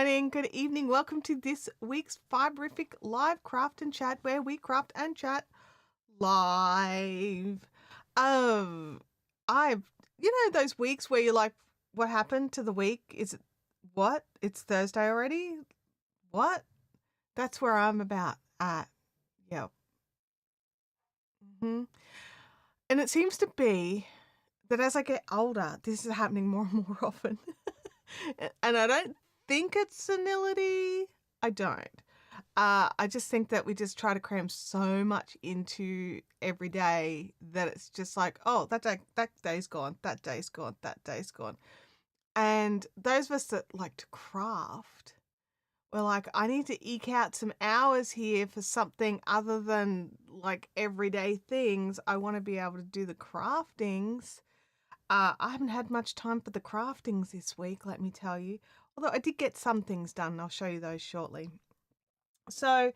morning, good evening. Welcome to this week's Fibrific Live Craft and Chat, where we craft and chat live. Those weeks where you're like, what happened to the week? Is it what? It's Thursday already? What? That's where I'm about at. Yep. And it seems to be that as I get older, this is happening more and more often. And I don't think it's senility. I don't. I just think that we just try to cram so much into every day that it's just like, oh, that day's gone, that day's gone, that day's gone. And those of us that like to craft, we're like, I need to eke out some hours here for something other than like everyday things. I want to be able to do the craftings. I haven't had much time for the craftings this week, let me tell you. Although I did get some things done, and I'll show you those shortly. So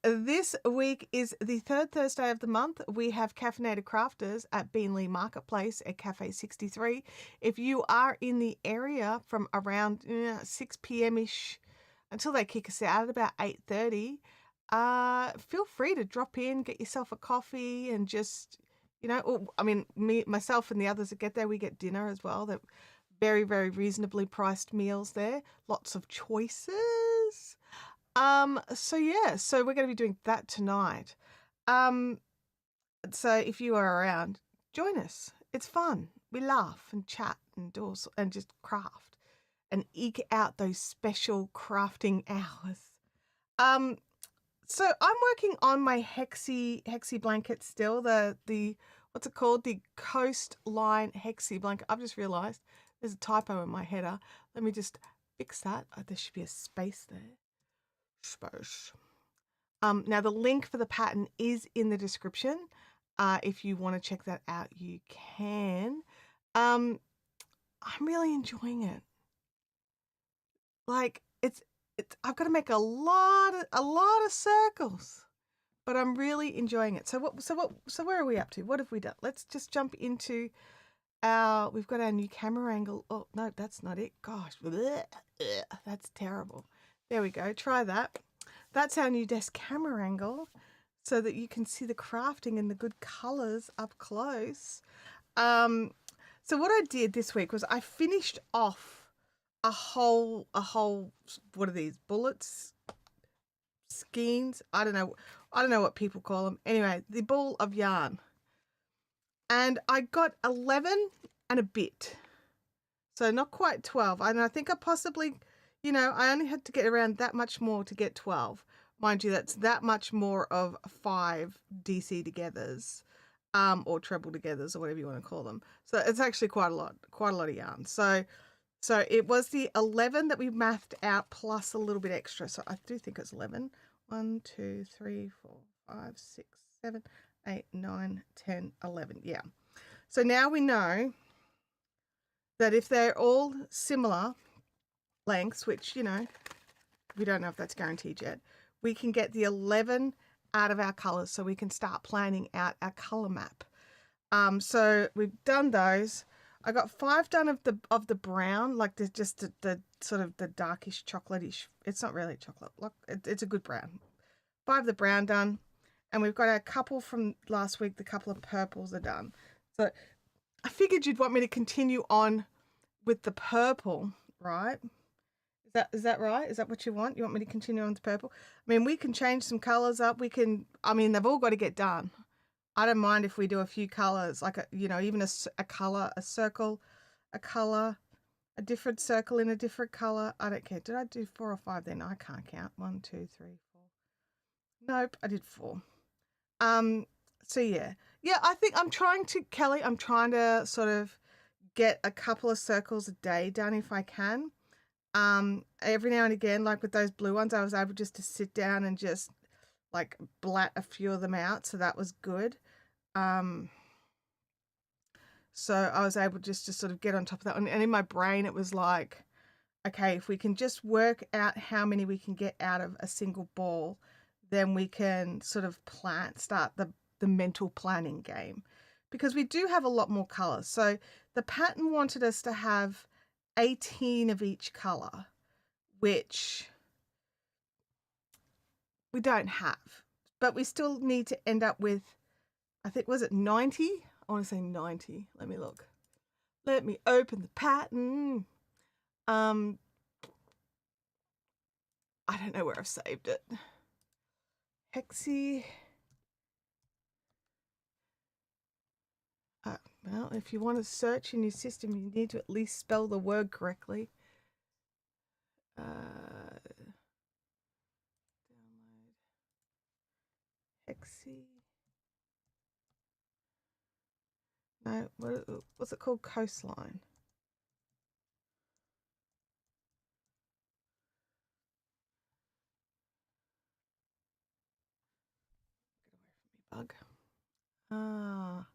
this week is the third Thursday of the month. We have Caffeinated Crafters at Beanley Marketplace at Cafe 63. If you are in the area from around 6 p.m.-ish until they kick us out at about 8:30, feel free to drop in, get yourself a coffee, and just, myself and the others that get there, we get dinner as well. They're very, very reasonably priced meals there. Lots of choices. So we're going to be doing that tonight. So if you are around, join us. It's fun. We laugh and chat and do and just craft and eke out those special crafting hours. So I'm working on my Hexie blanket still. The what's it called? The Coastline Hexie blanket. I've just realized there's a typo in my header. Let me just fix that. Oh, there should be a space there. Space. Now the link for the pattern is in the description. If you want to check that out, you can. I'm really enjoying it. Like it's I've got to make a lot of circles, but I'm really enjoying it. So where are we up to? What have we done? Let's just jump into we've got our new camera angle. Oh no, that's not it. Gosh, that's terrible. There we go. Try that. That's our new desk camera angle so that you can see the crafting and the good colors up close. So what I did this week was I finished off a whole, what are these, bullets? Skeins? I don't know what people call them. Anyway, the ball of yarn. And I got 11 and a bit. So not quite 12. And I think I possibly, I only had to get around that much more to get 12. Mind you, that's that much more of 5 DC togethers, or treble togethers, or whatever you want to call them. So it's actually quite a lot of yarn. So it was the 11 that we mathed out plus a little bit extra. So I do think it's 11. 1, 2, 3, 4, 5, 6, 7, 8, 9, 10, 11. Yeah. So now we know that if they're all similar lengths, which, we don't know if that's guaranteed yet, we can get the 11 out of our colors so we can start planning out our color map. So we've done those. I got 5 done of the brown, like the sort of the darkish chocolate-ish. It's not really chocolate. Look, it's a good brown. 5 of the brown done. And we've got a couple from last week. The couple of purples are done. So I figured you'd want me to continue on with the purple, right? Is that right? Is that what you want? You want me to continue on with the purple? I mean, we can change some colors up. They've all got to get done. I don't mind if we do a few colors, like even a color, a circle, a color, a different circle in a different color. I don't care. Did I do 4 or 5 then? I can't count. 1, 2, 3, 4. Nope, I did 4. So yeah. I think Kelly, I'm trying to sort of get a couple of circles a day done if I can. Every now and again, like with those blue ones, I was able just to sit down and just like blat a few of them out. So that was good. So I was able just to sort of get on top of that. And in my brain, it was like, okay, if we can just work out how many we can get out of a single ball, then we can sort of start the mental planning game, because we do have a lot more colors. So the pattern wanted us to have 18 of each color, which we don't have, but we still need to end up with, I think, was it 90? I want to say 90. Let me look. Let me open the pattern. I don't know where I've saved it. Hexie. Well, if you want to search in your system, you need to at least spell the word correctly. Download Hexie. No, what's it called? Coastline. Get away from me, bug. Of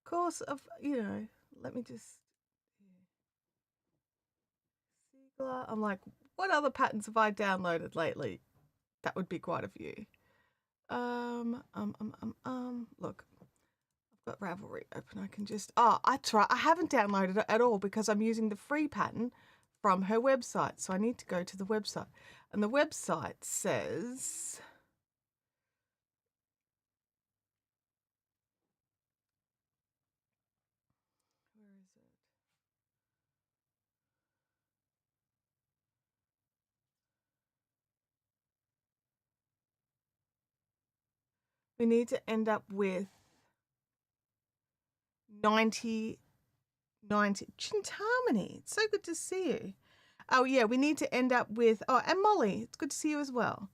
course, let me just. I'm like, what other patterns have I downloaded lately? That would be quite a few. Look, I've got Ravelry open. I can just, I haven't downloaded it at all because I'm using the free pattern from her website. So I need to go to the website. And the website says, where is it? We need to end up with 90. Chintamani, it's so good to see you. Oh yeah, we need to end up with, and Molly, it's good to see you as well.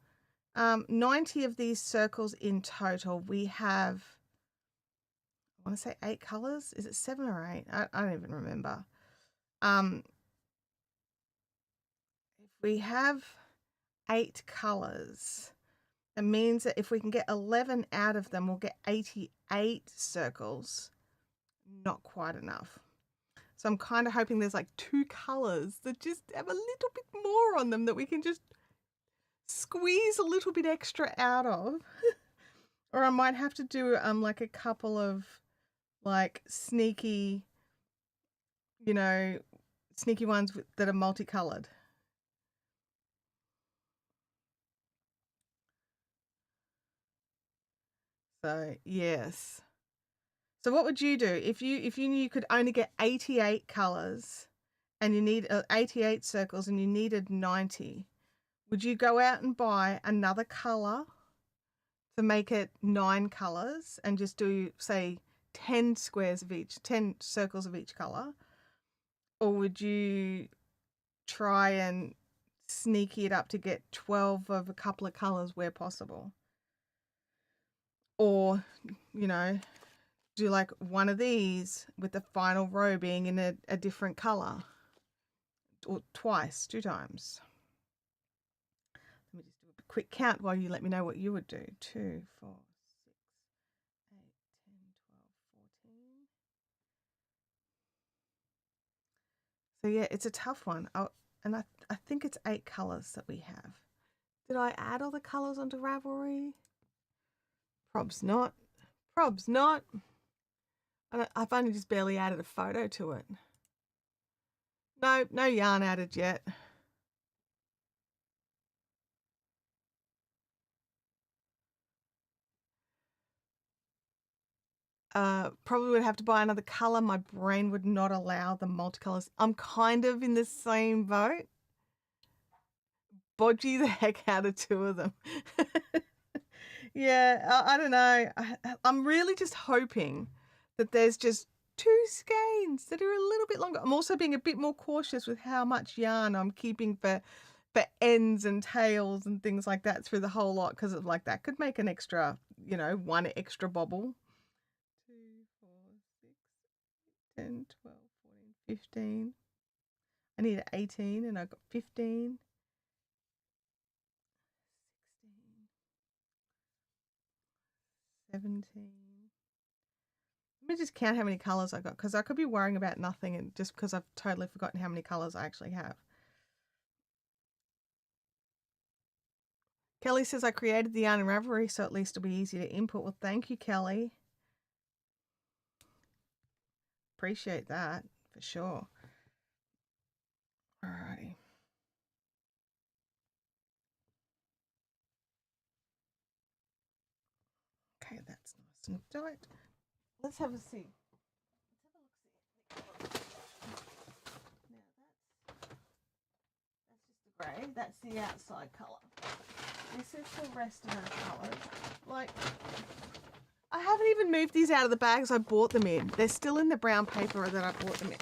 90 of these circles in total. We have, I want to say 8 colors. Is it 7 or 8? I don't even remember. If we have 8 colors, it means that if we can get 11 out of them, we'll get 88 circles. Not quite enough. So I'm kind of hoping there's like 2 colors that just have a little bit more on them that we can just squeeze a little bit extra out of. Or I might have to do like a couple of like sneaky ones that are multicolored. So yes. So what would you do if you knew you could only get 88 colors and you need 88 circles and you needed 90? Would you go out and buy another color to make it 9 colors and just do, say, 10 squares of each, 10 circles of each color? Or would you try and sneaky it up to get 12 of a couple of colors where possible? Or, do like one of these with the final row being in a different color, or 2 times. Let me just do a quick count while you let me know what you would do. 2, 4, 6, 8, 10, 12, 14. So yeah, it's a tough one. And I think it's 8 colors that we have. Did I add all the colors onto Ravelry? Probs not. I've only just barely added a photo to it. No yarn added yet. Probably would have to buy another color. My brain would not allow the multicolors. I'm kind of in the same boat. Bodgy the heck out of 2 of them. Yeah, I don't know. I'm really just hoping that there's just 2 skeins that are a little bit longer. I'm also being a bit more cautious with how much yarn I'm keeping for ends and tails and things like that through the whole lot, because of like that could make an extra, 1 extra bobble. 2, 4, 6, 10, 12, 14, 15. I need 18 and I've got 15. 17. Let me just count how many colors I got, because I could be worrying about nothing and just because I've totally forgotten how many colors I actually have. Kelly says I created the yarn in Ravelry, so at least it'll be easy to input. Well, thank you, Kelly. Appreciate that for sure. Alrighty. Okay, that's nice and tight. Let's have a see. Now that's just the grey. That's the outside colour. This is the rest of our colours. Like, I haven't even moved these out of the bags I bought them in. They're still in the brown paper that I bought them in.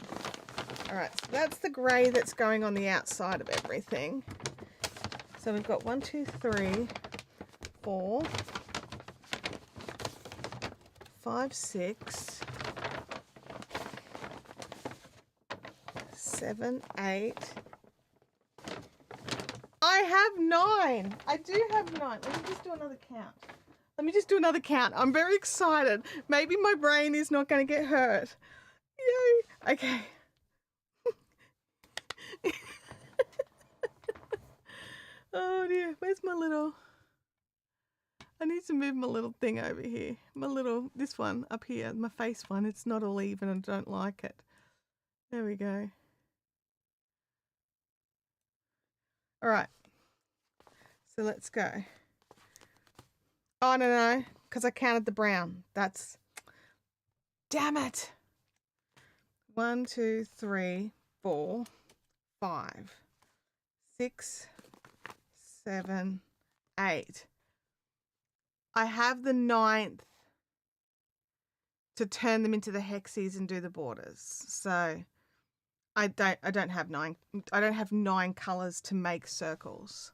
All right, so that's the grey that's going on the outside of everything. So we've got 1, 2, 3, 4, 5, 6, 7, 8. I have 9. I do have 9. Let me just do another count. I'm very excited. Maybe my brain is not going to get hurt. Yay. Okay. Oh dear. Where's my little... I need to move my little thing over here. This one up here, my face one. It's not all even and I don't like it. There we go. All right. So let's go. Oh, no, because I counted the brown. That's... Damn it. 1, 2, 3, 4, 5, 6, 7, 8. I have the 9th to turn them into the hexies and do the borders. So I don't have 9. I don't have 9 colors to make circles.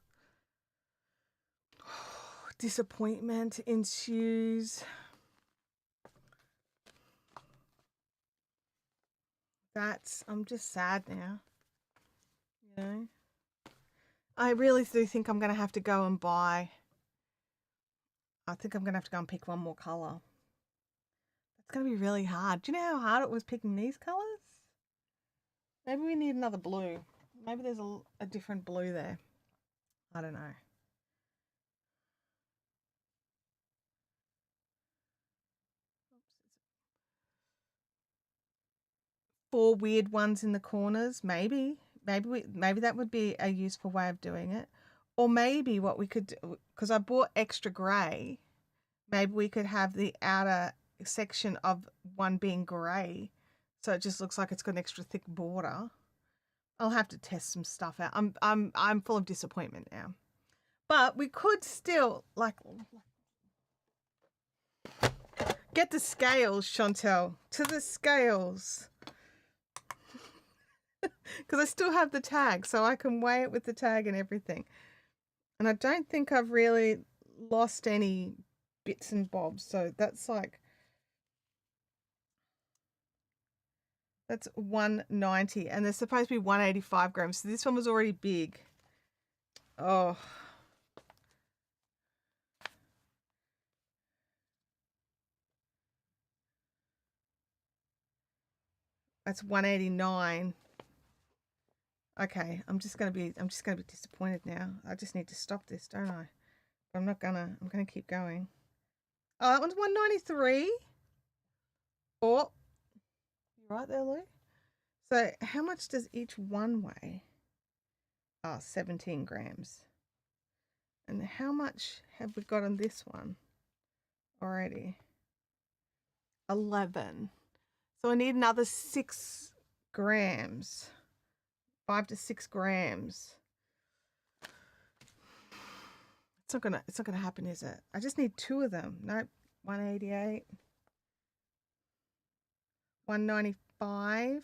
Disappointment ensues. I'm just sad now. You know? I really do think I'm going to have to go and buy. I think I'm going to have to go and pick one more color. It's going to be really hard. Do you know how hard it was picking these colors? Maybe we need another blue. Maybe there's a different blue there. I don't know. Four weird ones in the corners, maybe that would be a useful way of doing it. Or maybe what we could do, because I bought extra grey, maybe we could have the outer section of one being grey, so it just looks like it's got an extra thick border. I'll have to test some stuff out. I'm full of disappointment now, but we could still get the scales, Chantel, to the scales. Because I still have the tag, so I can weigh it with the tag and everything. And I don't think I've really lost any bits and bobs. So that's 190. And there's supposed to be 185 grams. So this one was already big. Oh. That's 189. Okay, I'm just gonna be disappointed now. I just need to stop this, don't I? But I'm gonna keep going. Oh, that one's 193. Oh, you right there, Lou? So how much does each one weigh? Oh, 17 grams. And how much have we got on this one already? 11. So I need another 6 grams. 5 to 6 grams. It's not gonna happen, is it? I just need 2 of them. Nope. 188. 195.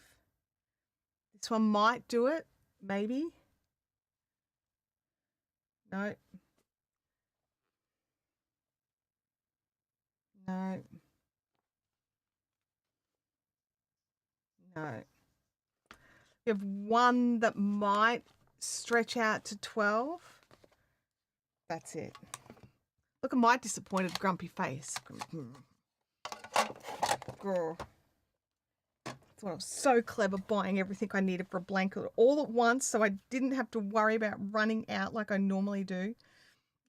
This one might do it, maybe. No. No. No. We have one that might stretch out to 12. That's it. Look at my disappointed, grumpy face. Girl. I thought I was so clever buying everything I needed for a blanket all at once so I didn't have to worry about running out like I normally do.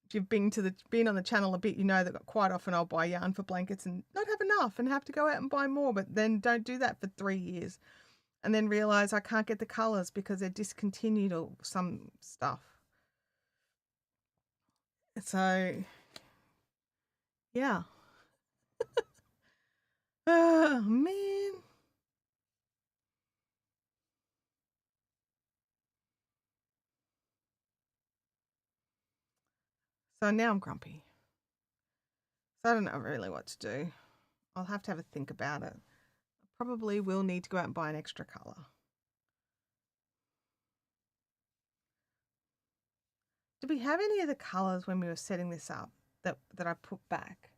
If you've been on the channel a bit, you know that quite often I'll buy yarn for blankets and not have enough and have to go out and buy more, but then don't do that for 3 years. And then realize I can't get the colours because they're discontinued or some stuff. So, yeah. Oh, man. So now I'm grumpy. So I don't know really what to do. I'll have to have a think about it. I probably will need to go out and buy an extra colour. Did we have any of the colours when we were setting this up that I put back?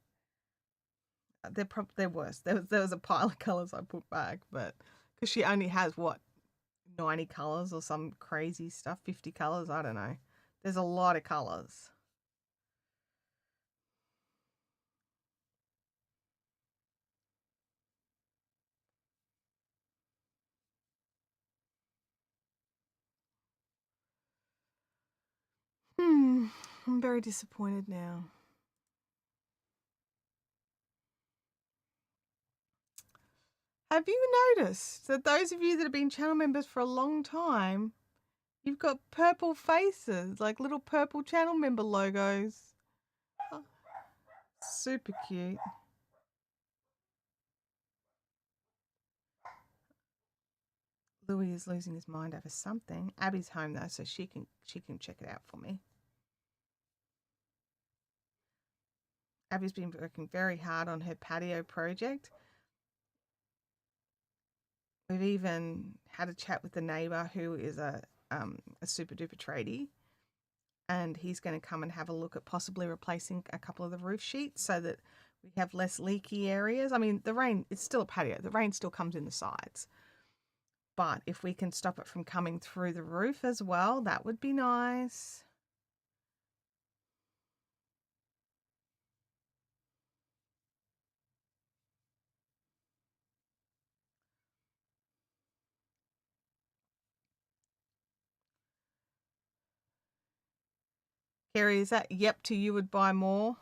There was a pile of colours I put back, but because she only has what 90 colours or some crazy stuff, 50 colours, I don't know. There's a lot of colours. I'm very disappointed now. Have you noticed that those of you that have been channel members for a long time, you've got purple faces, like little purple channel member logos? Oh, super cute. Louis is losing his mind over something. Abby's home though, so she can check it out for me. Abby's been working very hard on her patio project. We've even had a chat with the neighbour who is a super duper tradie, and he's going to come and have a look at possibly replacing a couple of the roof sheets so that we have less leaky areas. I mean, the rain, it's still a patio. The rain still comes in the sides. But if we can stop it from coming through the roof as well, that would be nice. Kerry, is that yep to you would buy more?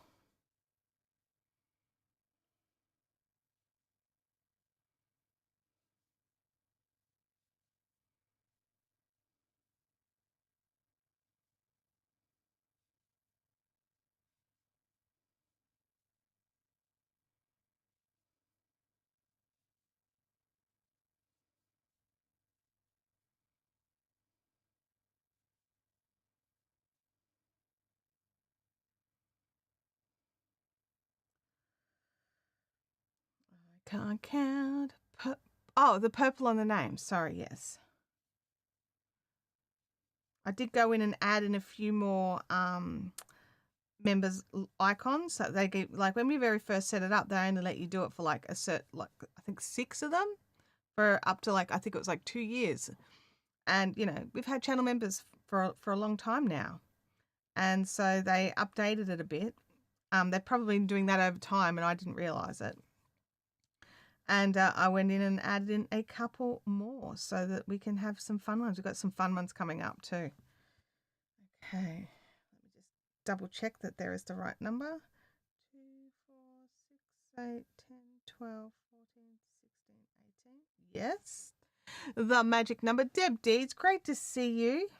I can't count. Oh, the purple on the name. Sorry, yes. I did go in and add in a few more members icons. So they get, like when we very first set it up, they only let you do it for like a certain, like I think 6 of them for up to like I think it was like 2 years. And you know, we've had channel members for a long time now. And so they updated it a bit. They've probably been doing that over time and I didn't realize it. And I went in and added in a couple more so that we can have some fun ones. We've got some fun ones coming up too. Okay, let me just double check that there is the right number. 2, 4, 6, 8, 10, 12, 14, 16, 18. Yes, the magic number. Deb D, it's great to see you.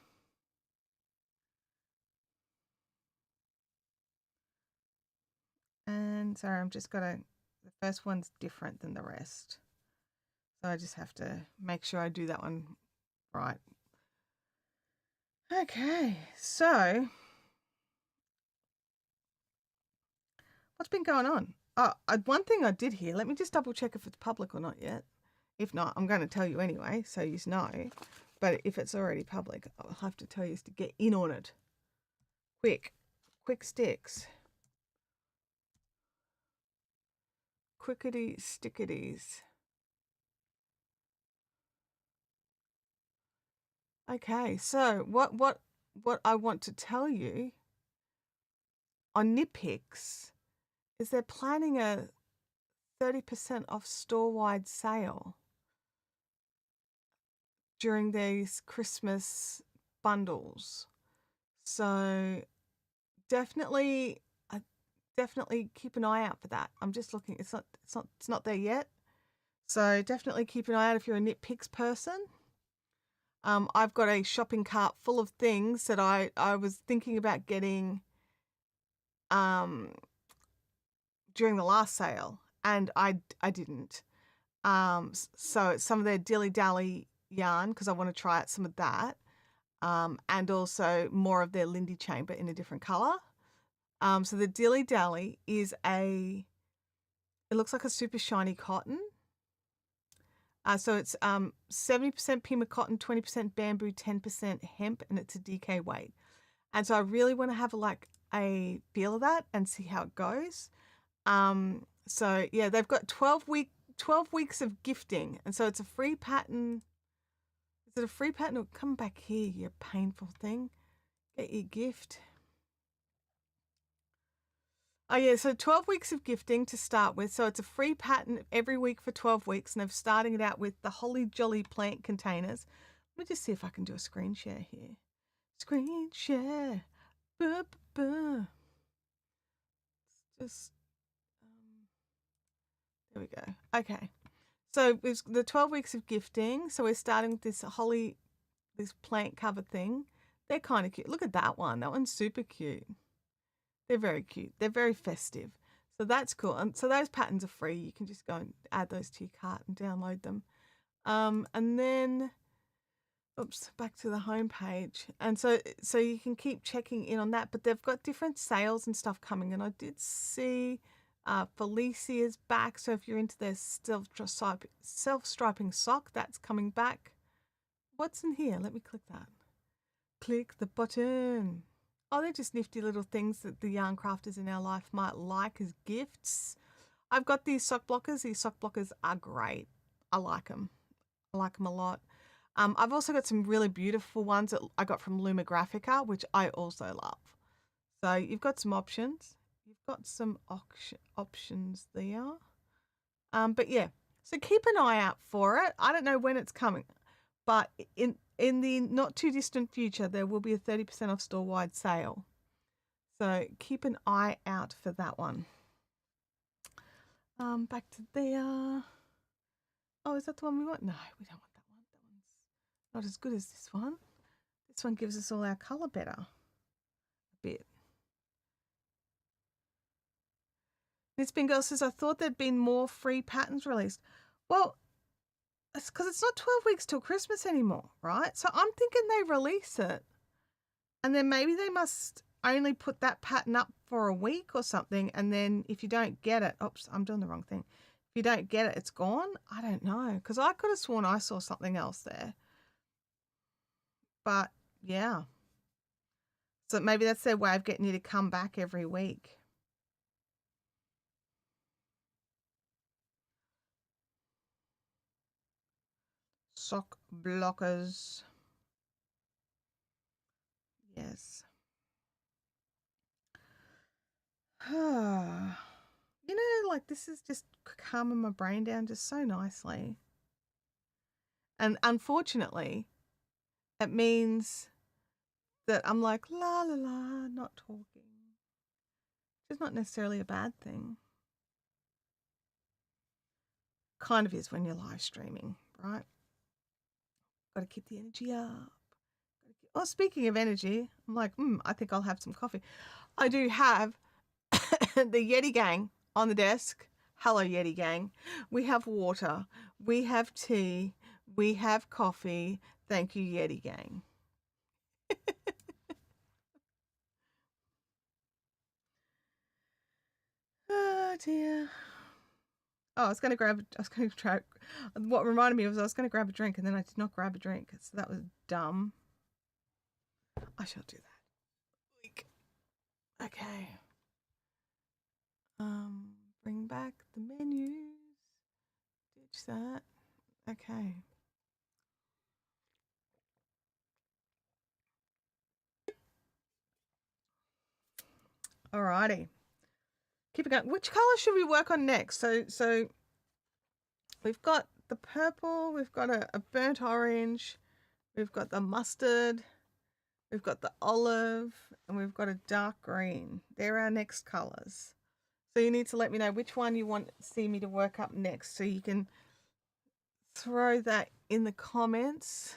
And sorry, I'm just the first one's different than the rest. So I just have to make sure I do that one right. Okay, so what's been going on? Oh, one thing I did hear, let me just double check if it's public or not yet. If not, I'm going to tell you anyway, so you know. But if it's already public, I'll have to tell you to get in on it. Quick sticks. Quickity stickities. Okay, so what I want to tell you on Nitpicks is they're planning a 30% off store-wide sale during these Christmas bundles. So definitely keep an eye out for that. I'm just looking. It's not there yet. So definitely keep an eye out if you're a Nitpicks person. I've got a shopping cart full of things that I was thinking about getting during the last sale, and I didn't. So some of their Dilly Dally yarn, because I want to try out some of that, and also more of their Lindy Chamber in a different color. So the Dilly Dally is it looks like a super shiny cotton. So it's 70% Pima cotton, 20% bamboo, 10% hemp, and it's a DK weight. And so I really want to have like a feel of that and see how it goes. So yeah, they've got 12 weeks of gifting, and so it's a free pattern. Is it a free pattern? Or come back here, you painful thing. Get your gift. Oh yeah, so 12 weeks of gifting to start with. So it's a free pattern every week for 12 weeks, and they're starting it out with the Holly Jolly plant containers. Let me just see if I can do a screen share here. Screen share. Buh, buh, buh. Just there we go. Okay. So it's the 12 weeks of gifting. So we're starting with this this plant cover thing. They're kind of cute. Look at that one. That one's super cute. They're very cute. They're very festive. So that's cool. And so those patterns are free. You can just go and add those to your cart and download them. And then, oops, back to the home page. And so you can keep checking in on that. But they've got different sales and stuff coming. And I did see Felicia's back. So if you're into their self-striping sock, that's coming back. What's in here? Let me click that. Click the button. Oh, they're just nifty little things that the yarn crafters in our life might like as gifts. I've got these sock blockers. These sock blockers are great. I like them. I like them a lot. I've also got some really beautiful ones that I got from Luma Graphica, which I also love. So you've got some options. You've got some options there. But yeah, so keep an eye out for it. I don't know when it's coming, but in the not too distant future, there will be a 30% off store-wide sale. So keep an eye out for that one. Back to there. Oh, is that the one we want? No, we don't want that one. That one's not as good as this one. This one gives us all our colour better. A bit. This Bin Girl says, I thought there'd been more free patterns released. Well, it's because it's not 12 weeks till Christmas anymore, right? So I'm thinking they release it, and then maybe they must only put that pattern up for a week or something, and then if you don't get it, oops, I'm doing the wrong thing. If you don't get it, it's gone. I don't know, because I could have sworn I saw something else there. But yeah, so maybe that's their way of getting you to come back every week. Sock blockers. Yes. You know, like this is just calming my brain down just so nicely. And unfortunately, it means that I'm like, la la la, not talking. Which is not necessarily a bad thing. Kind of is when you're live streaming, right? Got to keep the energy up. Oh, speaking of energy, I'm like, I think I'll have some coffee. I do have the Yeti Gang on the desk. Hello, Yeti Gang. We have water. We have tea. We have coffee. Thank you, Yeti Gang. Oh, dear. Oh, I was going to try. What reminded me was I was going to grab a drink, and then I did not grab a drink. So that was dumb. I shall do that. Okay. Bring back the menus. Ditch that. Okay. Alrighty. Keep it going. Which color should we work on next? So we've got the purple, we've got a burnt orange, we've got the mustard, we've got the olive, and we've got a dark green. They're our next colors. So you need to let me know which one you want to see me to work up next, so you can throw that in the comments.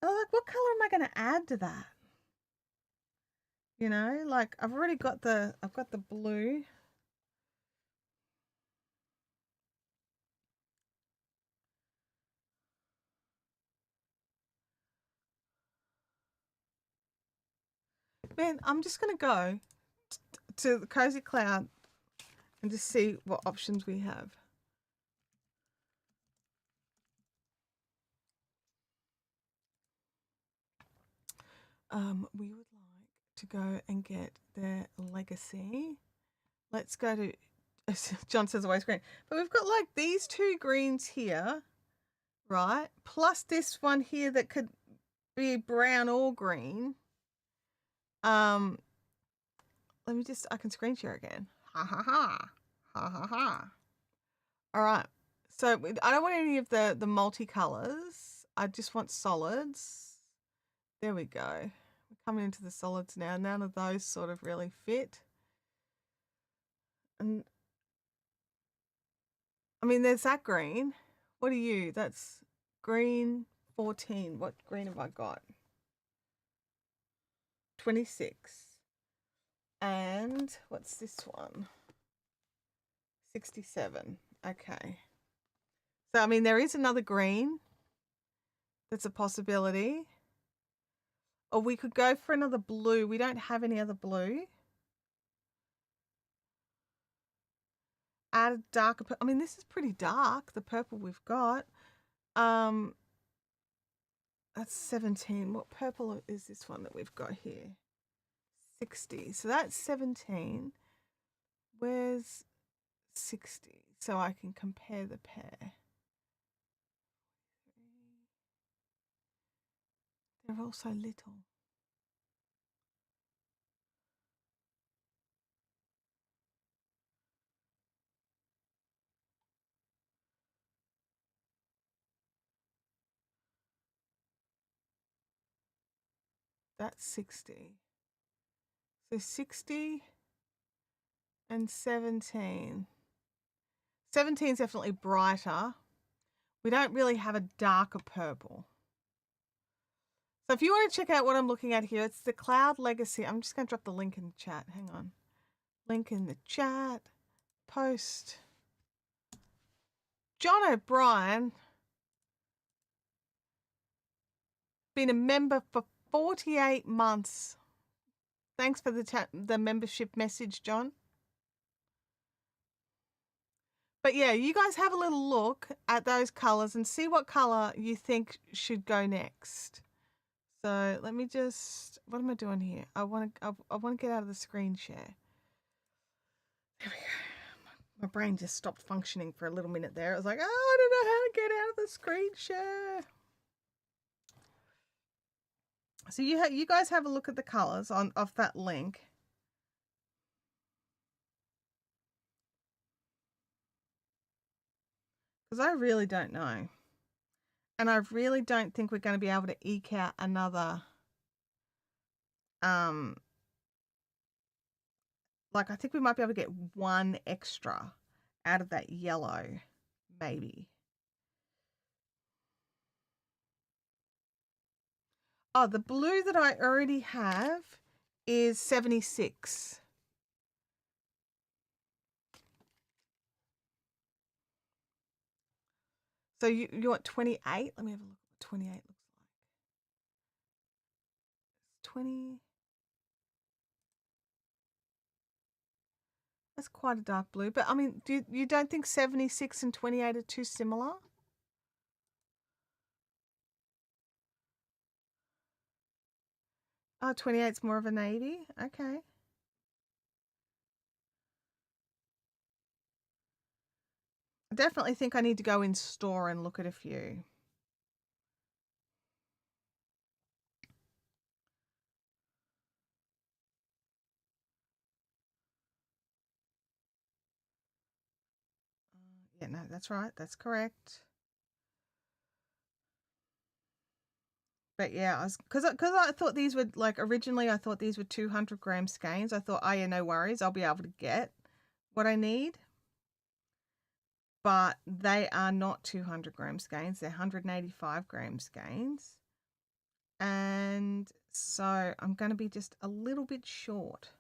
Oh, like, what color am I going to add to that? You know, like I've got the blue. Man, I'm just gonna go to the Cozy Cloud and just see what options we have. We would like to go and get their legacy. Let's go to, John says always green, but we've got like these two greens here, right? Plus this one here that could be brown or green. Let me just, I can screen share again. Ha ha ha. Ha ha ha. All right. So I don't want any of the multicolors. I just want solids. There we go. We're coming into the solids now. None of those sort of really fit. And I mean, there's that green. What are you? That's green 14. What green have I got? 26. And what's this one? 67. Okay. So, I mean, there is another green. That's a possibility. Or we could go for another blue. We don't have any other blue. Add a darker, I mean, this is pretty dark, the purple we've got. That's 17. What purple is this one that we've got here? 60. So that's 17. Where's 60? So I can compare the pair. They're all so little. That's 60. So 60 and 17. 17 is definitely brighter. We don't really have a darker purple. So if you want to check out what I'm looking at here, it's the Cloud Legacy. I'm just going to drop the link in the chat. Hang on. Link in the chat. Post. John O'Brien, been a member for 48 months. Thanks for the membership message, John. But yeah, you guys have a little look at those colors and see what color you think should go next. So let me just, what am I doing here? I want to get out of the screen share. There we go. My brain just stopped functioning for a little minute there. I was like, oh, I don't know how to get out of the screen share. So you guys have a look at the colors of that link. Because I really don't know. And I really don't think we're going to be able to eke out another, like I think we might be able to get one extra out of that yellow, maybe. Oh, the blue that I already have is 76. So you want 28? Let me have a look at what 28 looks like. 20. That's quite a dark blue. But I mean, you don't think 76 and 28 are too similar? Oh, 28's more of a navy. Okay. I definitely think I need to go in store and look at a few. Yeah, no, that's right. That's correct. But yeah, because I thought these were like originally I thought these were 200-gram skeins. I thought, oh yeah, no worries, I'll be able to get what I need. But they are not 200-gram skeins. They're 185-gram skeins. And So I'm going to be just a little bit short.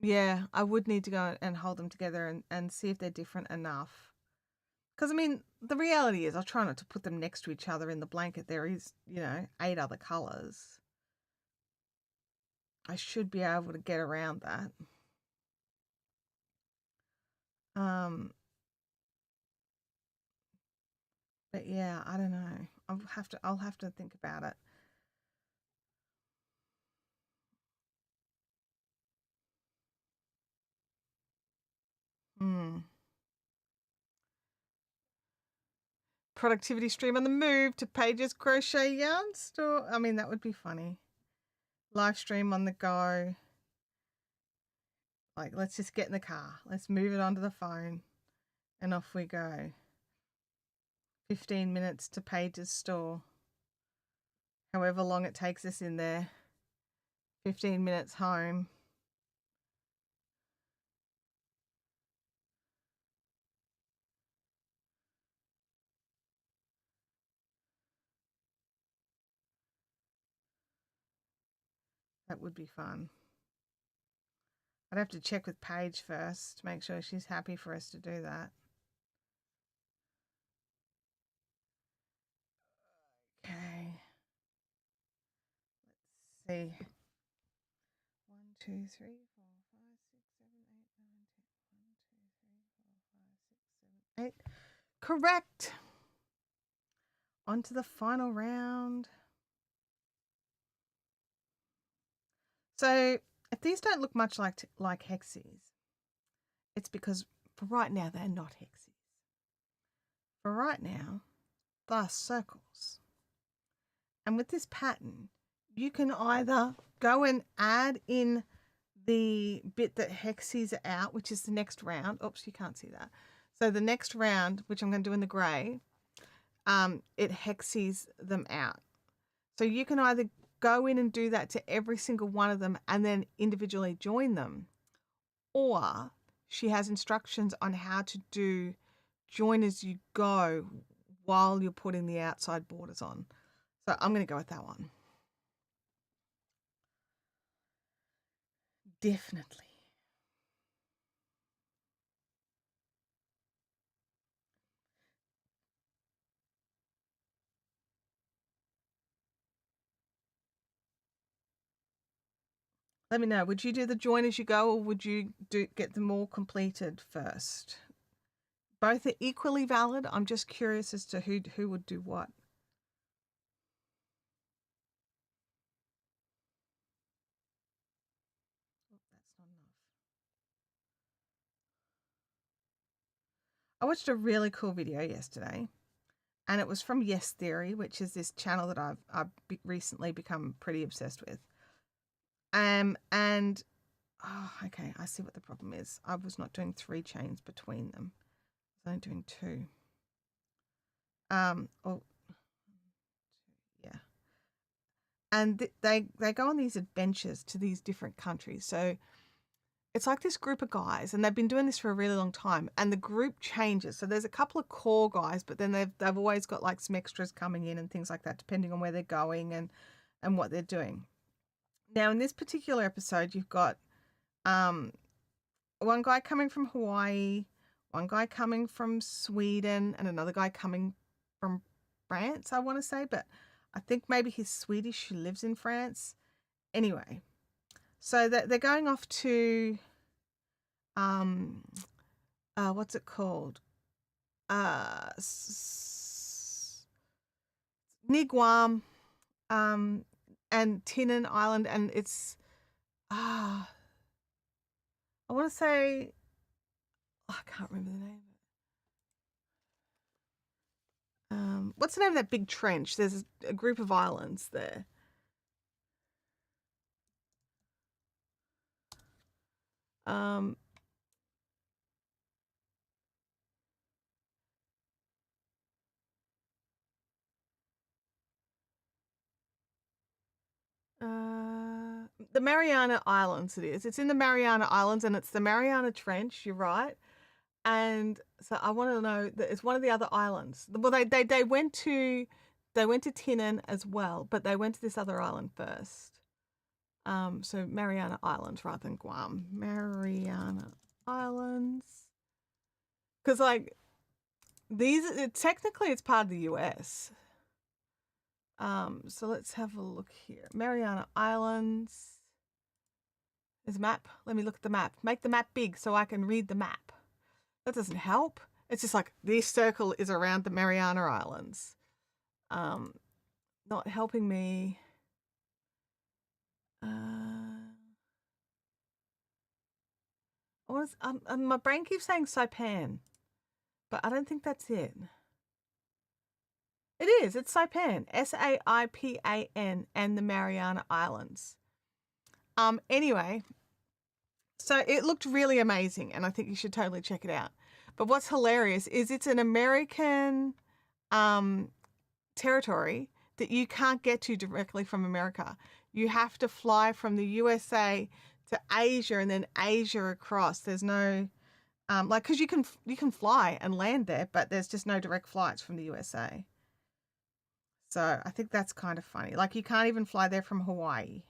Yeah, I would need to go and hold them together and see if they're different enough. Because, I mean, the reality is I'll try not to put them next to each other in the blanket. There is, 8 other colours. I should be able to get around that. But yeah, I don't know. I'll have to think about it. Productivity stream on the move to Paige's crochet yarn store. I mean, that would be funny. Live stream on the go. Like, let's just get in the car. Let's move it onto the phone. And off we go. 15 minutes to Paige's store. However long it takes us in there. 15 minutes home. That would be fun. I'd have to check with Paige first to make sure she's happy for us to do that. Okay. Let's see. 1, 2, 3, 4, 5, 6, 7, 8, 9, 10. 1, 2, 3, 4, 5, 6, 7, 8. Correct. On to the final round. So if these don't look much like Hexies, it's because for right now they're not Hexies. For right now, they're circles. And with this pattern, you can either go and add in the bit that Hexies are out, which is the next round. Oops, you can't see that. So the next round, which I'm going to do in the grey, it Hexies them out. So you can either go in and do that to every single one of them and then individually join them, or she has instructions on how to do join as you go while you're putting the outside borders on. So I'm going to go with that one. Definitely. Let me know. Would you do the join as you go, or would you get them all completed first? Both are equally valid. I'm just curious as to who would do what. Oh, that's not enough. I watched a really cool video yesterday, and it was from Yes Theory, which is this channel that I've recently become pretty obsessed with. And okay, I see what the problem is. I was not doing 3 chains between them. I was only doing 2. Yeah. And they go on these adventures to these different countries. So it's like this group of guys, and they've been doing this for a really long time, and the group changes. So there's a couple of core guys, but then they've always got like some extras coming in and things like that, depending on where they're going and what they're doing. Now, in this particular episode, you've got one guy coming from Hawaii, one guy coming from Sweden, and another guy coming from France, I want to say, but I think maybe he's Swedish, who lives in France. Anyway, so they're going off to, what's it called? Near Guam, and Tinan Island, and it's, I want to say, I can't remember the name of it. What's the name of that big trench? There's a group of islands there. The Mariana Islands it is. It's in the Mariana Islands, and it's the Mariana Trench, you're right. And so I want to know that it's one of the other islands. Well, they went to They went to Tinnin as well, but they went to this other island first. So Mariana Islands rather than Guam. Mariana Islands. Because, like, technically it's part of the US. So let's have a look here. Mariana Islands. There's a map. Let me look at the map. Make the map big so I can read the map. That doesn't help. It's just like this circle is around the Mariana Islands. Not helping me. My brain keeps saying Saipan, but I don't think that's it. It is. It's Saipan. Saipan and the Mariana Islands. Anyway, so it looked really amazing, and I think you should totally check it out. But what's hilarious is it's an American territory that you can't get to directly from America. You have to fly from the USA to Asia and then Asia across. There's no because you can fly and land there, but there's just no direct flights from the USA. So I think that's kind of funny. Like you can't even fly there from Hawaii.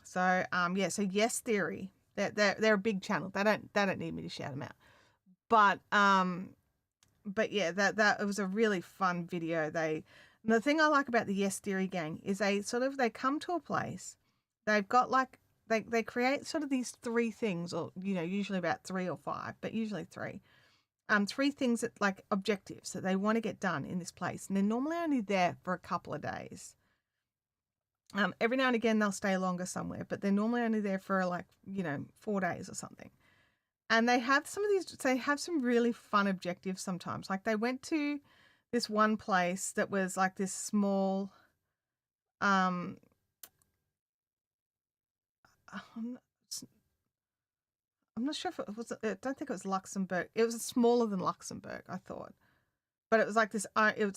So yeah, so Yes Theory. They're a big channel. They don't need me to shout them out. But yeah, that it was a really fun video. The thing I like about the Yes Theory gang is they come to a place. They've got like they create sort of these three things, or usually about 3 or 5, but usually 3. 3 things that like objectives that they want to get done in this place, and they're normally only there for a couple of days. Every now and again they'll stay longer somewhere, but they're normally only there for like 4 days or something. And they have some really fun objectives sometimes. Like they went to this one place that was like this small I'm not sure if it was, I don't think it was Luxembourg. It was smaller than Luxembourg, I thought. But it was like its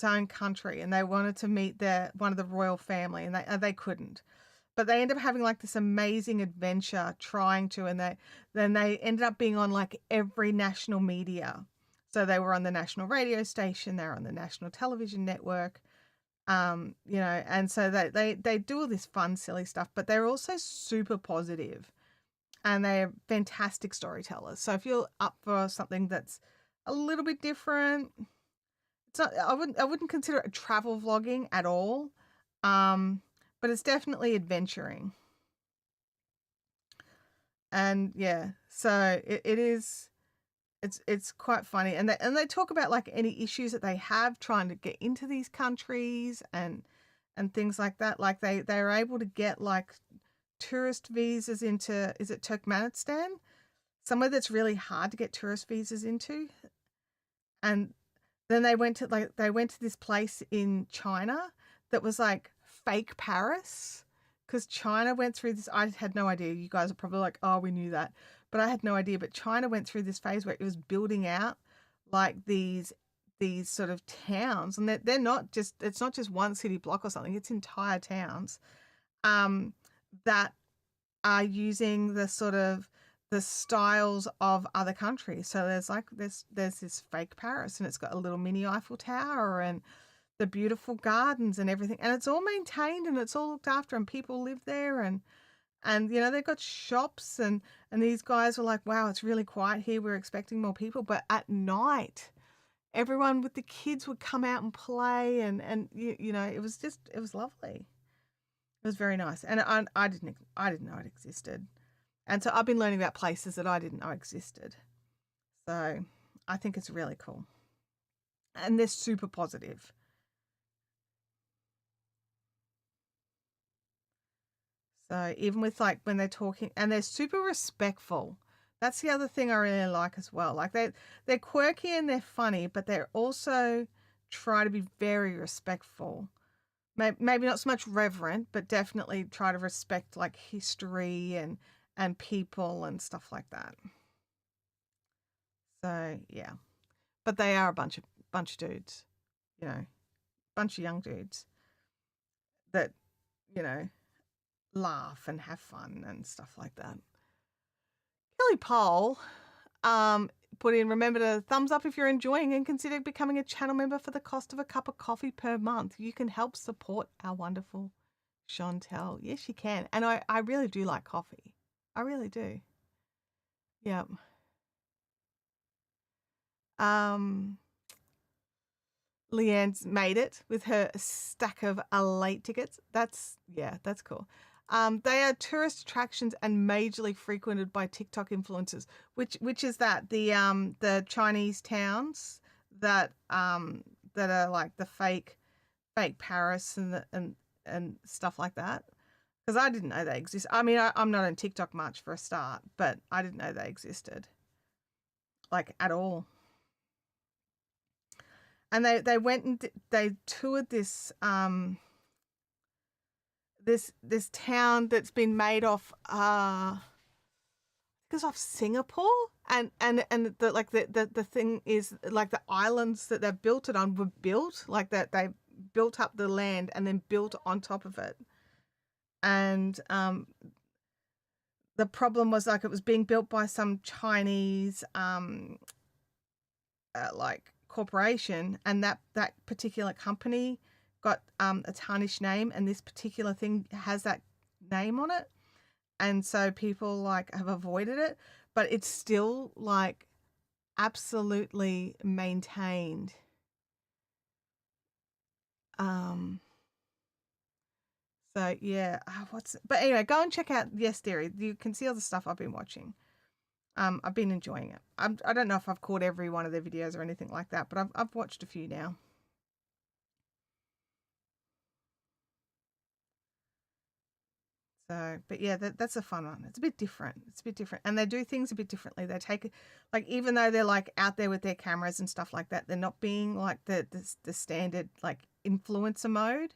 own country, and they wanted to meet one of the royal family, and they couldn't. But they ended up having like this amazing adventure trying to, and then they ended up being on like every national media. So they were on the national radio station, they were on the national television network, and so they do all this fun, silly stuff, but they're also super positive, and they're fantastic storytellers. So if you're up for something that's a little bit different, it's not. I wouldn't consider it travel vlogging at all, but it's definitely adventuring. And yeah, so it is. It's quite funny, and they talk about like any issues that they have trying to get into these countries and things like that. Like they're able to get like tourist visas into, is it Turkmenistan? Somewhere that's really hard to get tourist visas into. And then they went to this place in China that was like fake Paris, because China went through this. I had no idea. You guys are probably like, oh, we knew that, but I had no idea. But China went through this phase where it was building out like these sort of towns, and they're not just, it's not just one city block or something. It's entire towns that are using the styles of other countries. So there's this fake Paris, and it's got a little mini Eiffel Tower and the beautiful gardens and everything, and it's all maintained and it's all looked after, and people live there, and they've got shops, and these guys were like, wow, it's really quiet here, we're expecting more people. But at night, everyone with the kids would come out and play, and it was lovely. It was very nice, and I didn't know it existed. And so I've been learning about places that I didn't know existed. So I think it's really cool. And they're super positive. So even with like when they're talking, and they're super respectful. That's the other thing I really like as well. Like they're quirky and they're funny, but they're also try to be very respectful. Maybe not so much reverent, but definitely try to respect like history and people and stuff like that. So yeah, but they are a bunch of dudes, bunch of young dudes that laugh and have fun and stuff like that. Kelly Pole, Put in, remember to thumbs up if you're enjoying and consider becoming a channel member for the cost of a cup of coffee per month. You can help support our wonderful Chantel. Yes, you can. And I really do like coffee. I really do. Yeah. Leanne's made it with her stack of late tickets. That's cool. They are tourist attractions and majorly frequented by TikTok influencers. Which is that the Chinese towns that are like the fake Paris and stuff like that. Because I didn't know they exist. I mean, I'm not on TikTok much for a start, but I didn't know they existed, like, at all. And they went and they toured this this town that's been made off because of Singapore, and the thing is, like, the islands that they've built it on were built like that. They built up the land and then built on top of it, and the problem was, like, it was being built by some Chinese like corporation, and that particular company got a tarnished name, and this particular thing has that name on it, and so people, like, have avoided it, but it's still, like, absolutely maintained. So yeah, but anyway, go and check out Yes Theory. You can see all the stuff I've been watching. I've been enjoying it. I don't know if I've caught every one of their videos or anything like that, but I've watched a few now. So, but yeah, that's a fun one. It's a bit different. And they do things a bit differently. They take, like, even though they're, like, out there with their cameras and stuff like that, they're not being like the standard, like, influencer mode,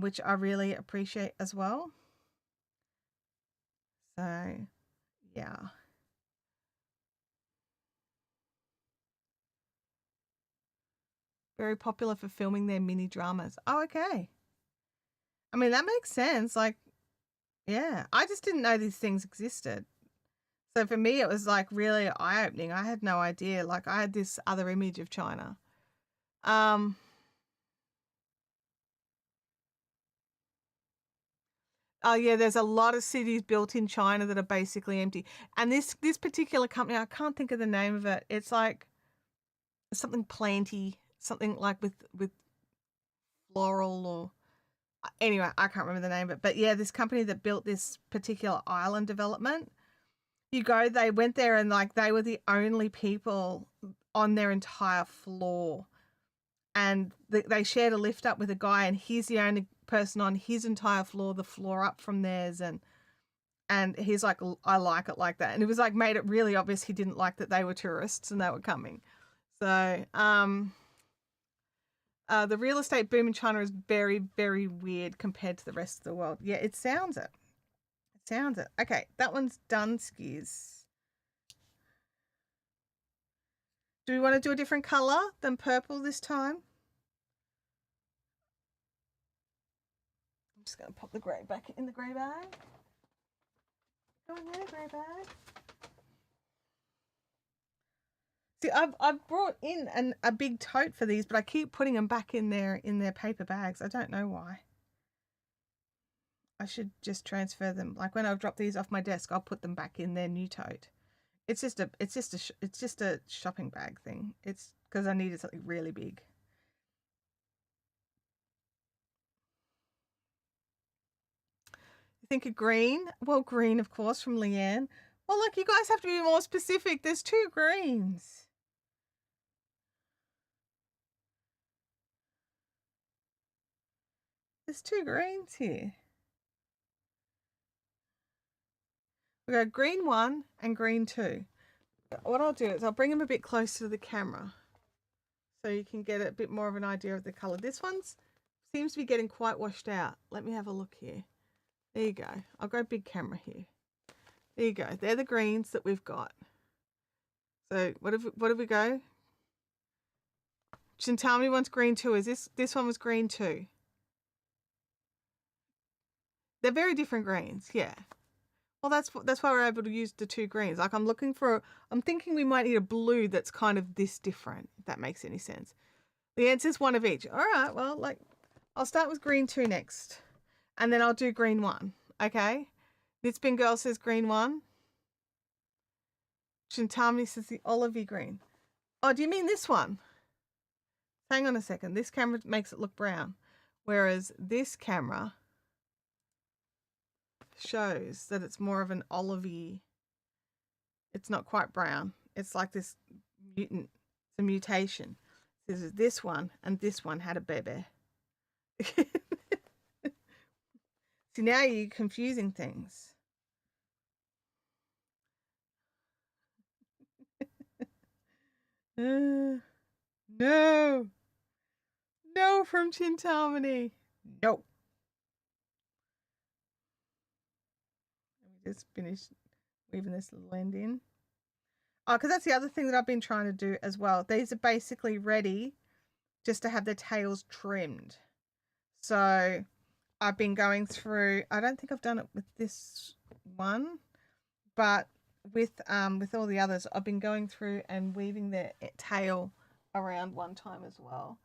which I really appreciate as well. So, yeah. Very popular for filming their mini dramas. Oh, okay. I mean, that makes sense. Like, yeah, I just didn't know these things existed. So for me, it was, like, really eye-opening. I had no idea. Like, I had this other image of China. Oh yeah, there's a lot of cities built in China that are basically empty. And this particular company, I can't think of the name of it. It's like something planty, something like with floral, or anyway, I can't remember the name of it. But yeah, this company that built this particular island development, they went there, and, like, they were the only people on their entire floor, and they shared a lift up with a guy, and he's the only person on his entire floor, the floor up from theirs, and he's like, I like it like that. And it was, like, made it really obvious he didn't like that they were tourists and they were coming. So the real estate boom in China is very, very weird compared to the rest of the world. Yeah, it sounds it. Okay, that one's done, skis. Do we want to do a different color than purple this time? I'm just going to pop the grey back in the grey bag. Go in there, grey bag. See, I've brought in a big tote for these, but I keep putting them back in their paper bags. I don't know why. I should just transfer them. Like, when I've dropped these off my desk, I'll put them back in their new tote. It's just a shopping bag thing. It's because I needed something really big. You think of green? Well, green, of course, from Leanne. Well, look, you guys have to be more specific. There's 2 greens. There's 2 greens here. We got green 1 and green 2. What I'll do is I'll bring them a bit closer to the camera so you can get a bit more of an idea of the color. This one seems to be getting quite washed out. Let me have a look here. There you go. I'll go big camera here. There you go. They're the greens that we've got. So what have we go? Chintami wants green 2. Is this one was green 2? They're very different greens, yeah. Well, that's why we're able to use the two greens. Like I'm thinking we might need a blue that's kind of this different, if that makes any sense. The answer is one of each. All right, well, like I'll start with green 2 next, and then I'll do green 1. Okay? This bin girl says green 1. Chintamani says the olivey green. Oh, do you mean this one? Hang on a second. This camera makes it look brown, whereas this camera shows that it's more of an olivey. It's not quite brown. It's like this mutant. It's a mutation. This one and this one had a baby. See, now you're confusing things. No. No from Chintamani. No. Let me just finish weaving this little end in. Oh, because that's the other thing that I've been trying to do as well. These are basically ready just to have their tails trimmed. So I've been going through, I don't think I've done it with this one, but with all the others, I've been going through and weaving their tail around one time as well.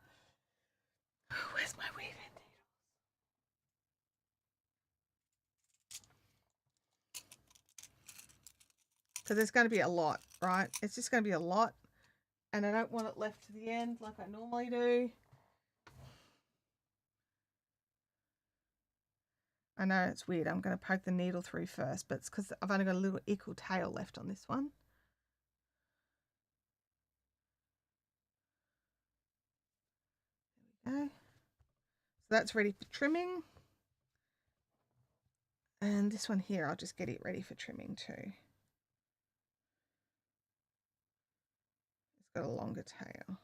Where's my weaving needle? Because there's going to be a lot, right? It's just going to be a lot. And I don't want it left to the end like I normally do. I know it's weird. I'm going to poke the needle through first, but it's because I've only got a little equal tail left on this one. There we go. So that's ready for trimming. And this one here, I'll just get it ready for trimming too. It's got a longer tail.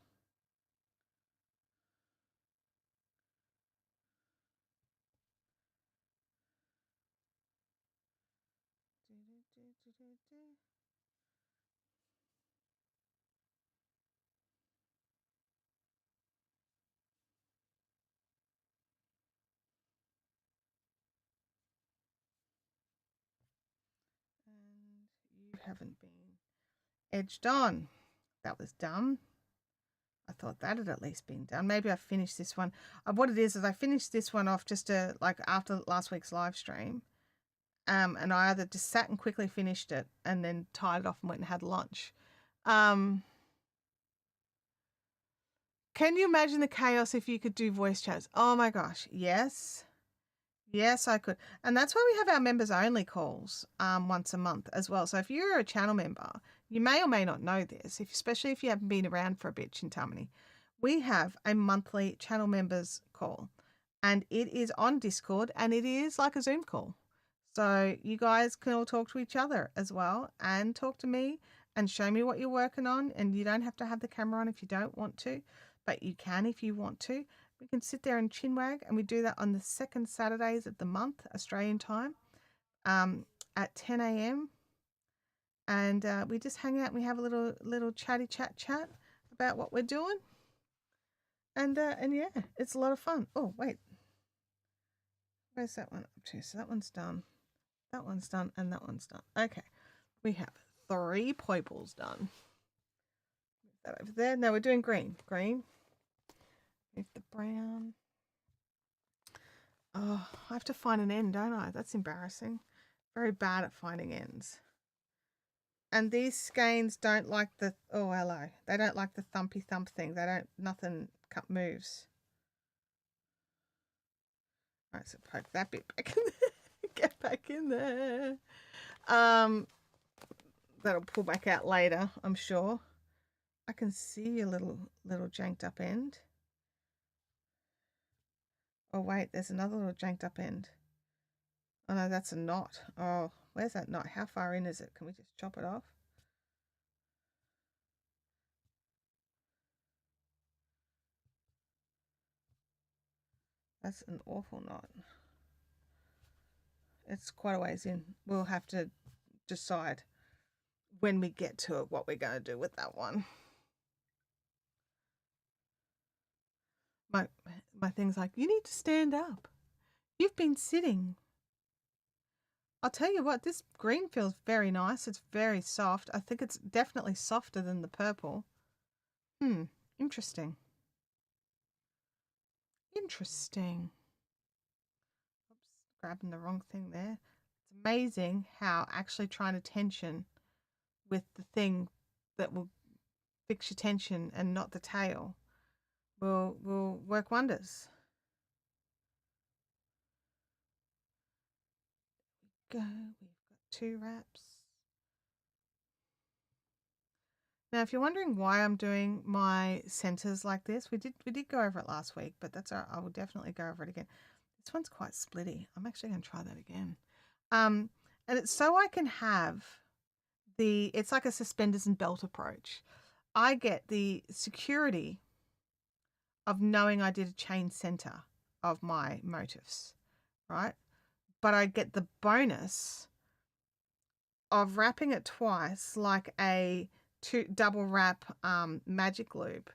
And you haven't been edged on. That was dumb. I thought that had at least been done. Maybe I finished this one. What it is I finished this one off just like after last week's live stream. And I either just sat and quickly finished it and then tied it off and went and had lunch. Can you imagine the chaos if you could do voice chats? Oh my gosh, yes. Yes, I could. And that's why we have our members only calls once a month as well. So if you're a channel member, you may or may not know this, especially if you haven't been around for a bit, Chintamani. We have a monthly channel members call, and it is on Discord, and it is like a Zoom call. So you guys can all talk to each other as well and talk to me and show me what you're working on. And you don't have to have the camera on if you don't want to, but you can if you want to. We can sit there and chinwag, and we do that on the second Saturdays of the month, Australian time, at 10 a.m. And we just hang out and we have a little chatty chat about what we're doing. And yeah, it's a lot of fun. Oh, wait. Where's that one up to? So that one's done. That one's done, and that one's done. Okay, we have 3 purples done. Move that over there. No, we're doing green. Green. Move the brown. Oh, I have to find an end, don't I? That's embarrassing. Very bad at finding ends. And these skeins don't like the, oh, hello. They don't like the thumpy thump thing. They don't, nothing moves. All right, so poke that bit back in there. Get back in there. That'll pull back out later, I'm sure. I can see a little janked up end. Oh wait, there's another little janked up end. Oh no, that's a knot. Oh, where's that knot? How far in is it? Can we just chop it off? That's an awful knot. It's quite a ways in. We'll have to decide when we get to it what we're going to do with that one. My thing's like, you need to stand up. You've been sitting. I'll tell you what, this green feels very nice. It's very soft. I think it's definitely softer than the purple. Interesting. Interesting. Oops, grabbing the wrong thing there. It's amazing how actually trying to tension with the thing that will fix your tension and not the tail will work wonders. Go. We've got 2 wraps. Now, if you're wondering why I'm doing my centers like this, we did go over it last week, but that's all right. I will definitely go over it again. This one's quite splitty. I'm actually going to try that again. And it's so I can have it's like a suspenders and belt approach. I get the security of knowing I did a chain center of my motifs, right? But I get the bonus of wrapping it twice like a double wrap magic loop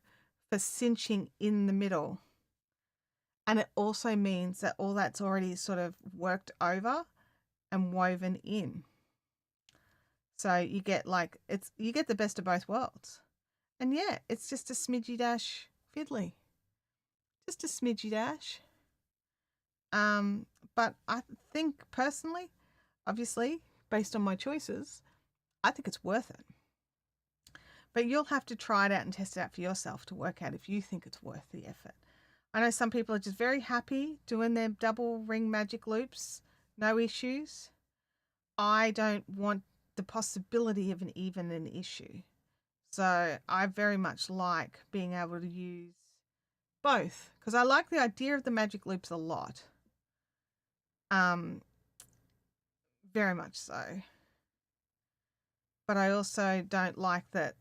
for cinching in the middle. And it also means that all that's already sort of worked over and woven in. So you get you get the best of both worlds. And yeah, it's just a smidgy dash fiddly. Just a smidgy dash. But I think personally, obviously, based on my choices, I think it's worth it. But you'll have to try it out and test it out for yourself to work out if you think it's worth the effort. I know some people are just very happy doing their double ring magic loops, no issues. I don't want the possibility of even an issue. So I very much like being able to use both because I like the idea of the magic loops a lot. Very much so. But I also don't like that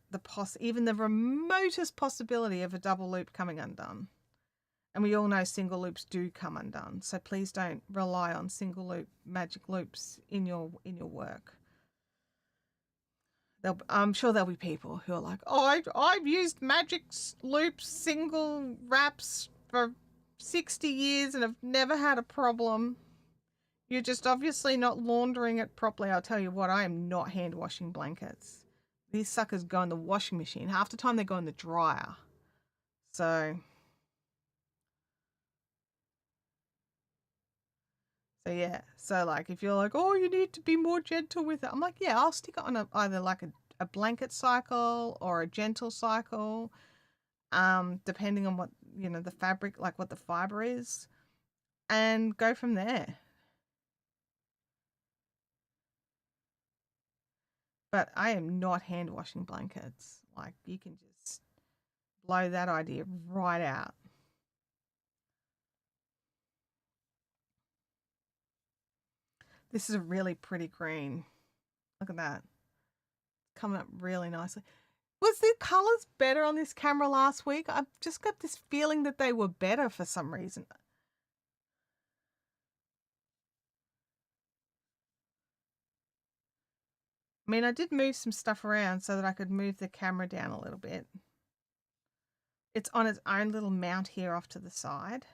even the remotest possibility of a double loop coming undone. And we all know single loops do come undone. So please don't rely on single loop magic loops in your work. I'm sure there'll be people who are like, oh, I've used magic loops, single wraps for 60 years and have never had a problem. You're just obviously not laundering it properly. I'll tell you what, I am not hand washing blankets. These suckers go in the washing machine. Half the time they go in the dryer. So yeah. So like if you're like, oh, you need to be more gentle with it. I'm like, yeah, I'll stick it on either like a blanket cycle or a gentle cycle. Depending on what, the fabric, like what the fiber is, and go from there. But I am not hand washing blankets. Like you can just blow that idea right out. This is a really pretty green. Look at that. Coming up really nicely. Was the colours better on this camera last week? I've just got this feeling that they were better for some reason. I mean, I did move some stuff around so that I could move the camera down a little bit. It's on its own little mount here off to the side.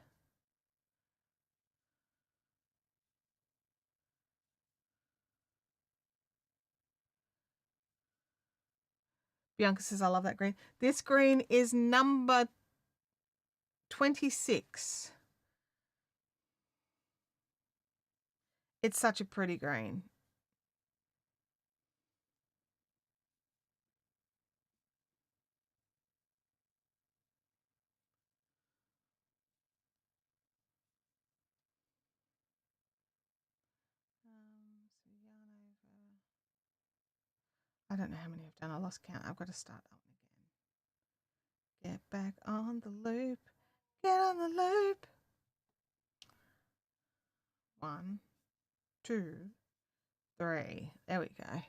Bianca says, I love that green. This green is number 26. It's such a pretty green. I don't know how many I've done. I lost count. I've got to start that one again. Get back on the loop. Get on the loop. 1, 2, 3. There we go.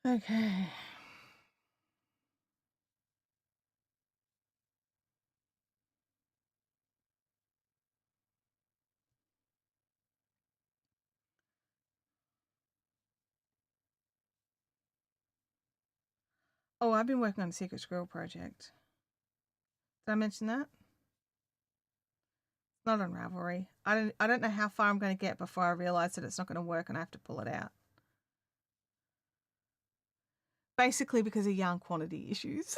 Okay. Oh, I've been working on a secret squirrel project. Did I mention that? It's not on Ravelry. I don't know how far I'm going to get before I realise that it's not going to work and I have to pull it out. Basically because of yarn quantity issues.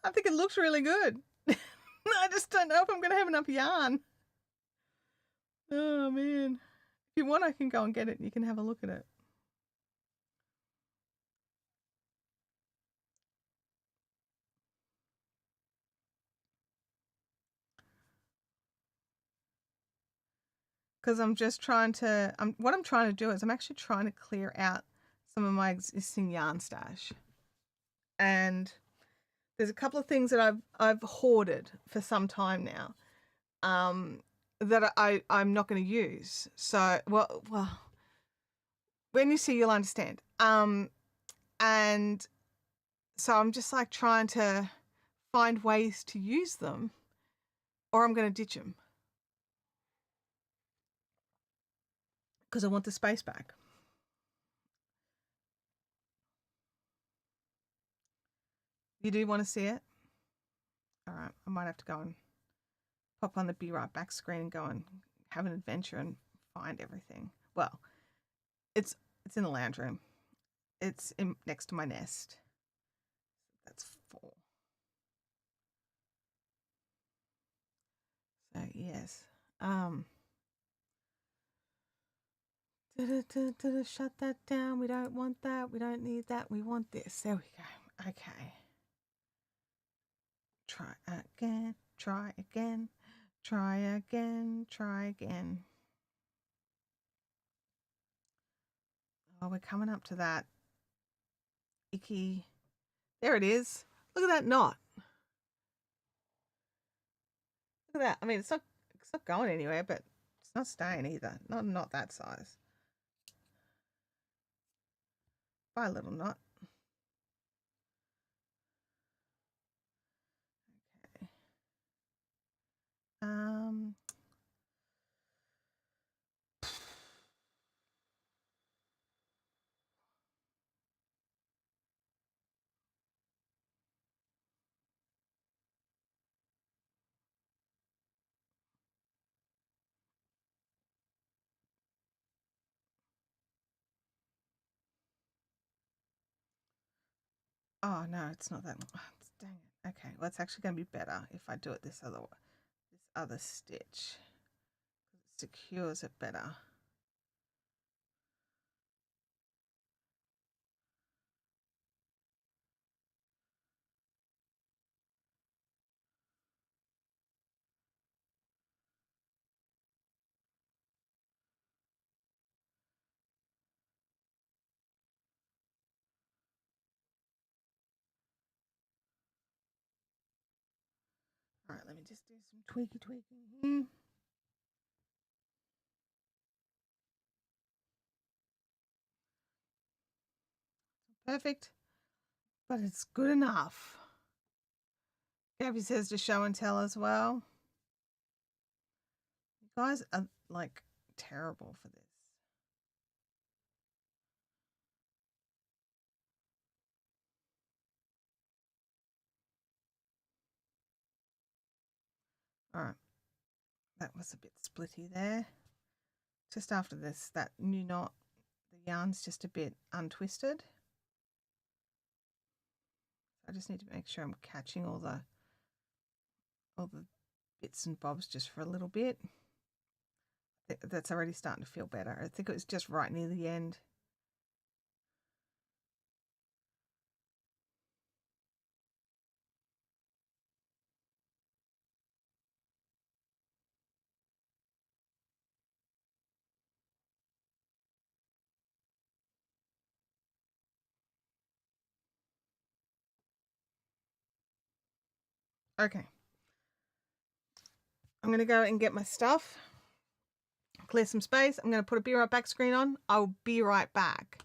I think it looks really good. I just don't know if I'm going to have enough yarn. Oh, man. If you want, I can go and get it and you can have a look at it. Because I'm just trying to, what I'm trying to do is I'm actually trying to clear out some of my existing yarn stash. And there's a couple of things that I've hoarded for some time now that I'm not going to use. So, well, when you see, you'll understand. And so I'm just like trying to find ways to use them or I'm going to ditch them. Because I want the space back. You do want to see it? All right, I might have to go and pop on the Be Right Back screen and go and have an adventure and find everything. Well, it's in the lounge room. It's next to my nest. That's 4. So yes. Shut that down. We don't want that. We don't need that. We want this. There we go. Okay. Try again. Try again. Try again. Try again. Oh, we're coming up to that icky. There it is. Look at that knot. Look at that. I mean, it's not going anywhere, but it's not staying either. Not that size. Bye, little knot. Okay. Oh no, it's not that. Dang it. Okay, well, it's actually going to be better if I do it this other stitch. It secures it better. All right, let me just do some tweaking here. Perfect, but it's good enough. Gabby says to show and tell as well. You guys are like terrible for this. All right, that was a bit splitty there. Just after this, that new knot, the yarn's just a bit untwisted. I just need to make sure I'm catching all the bits and bobs just for a little bit. That's already starting to feel better. I think it was just right near the end. Okay. I'm going to go and get my stuff, clear some space. I'm going to put a Be Right Back screen on. I'll be right back.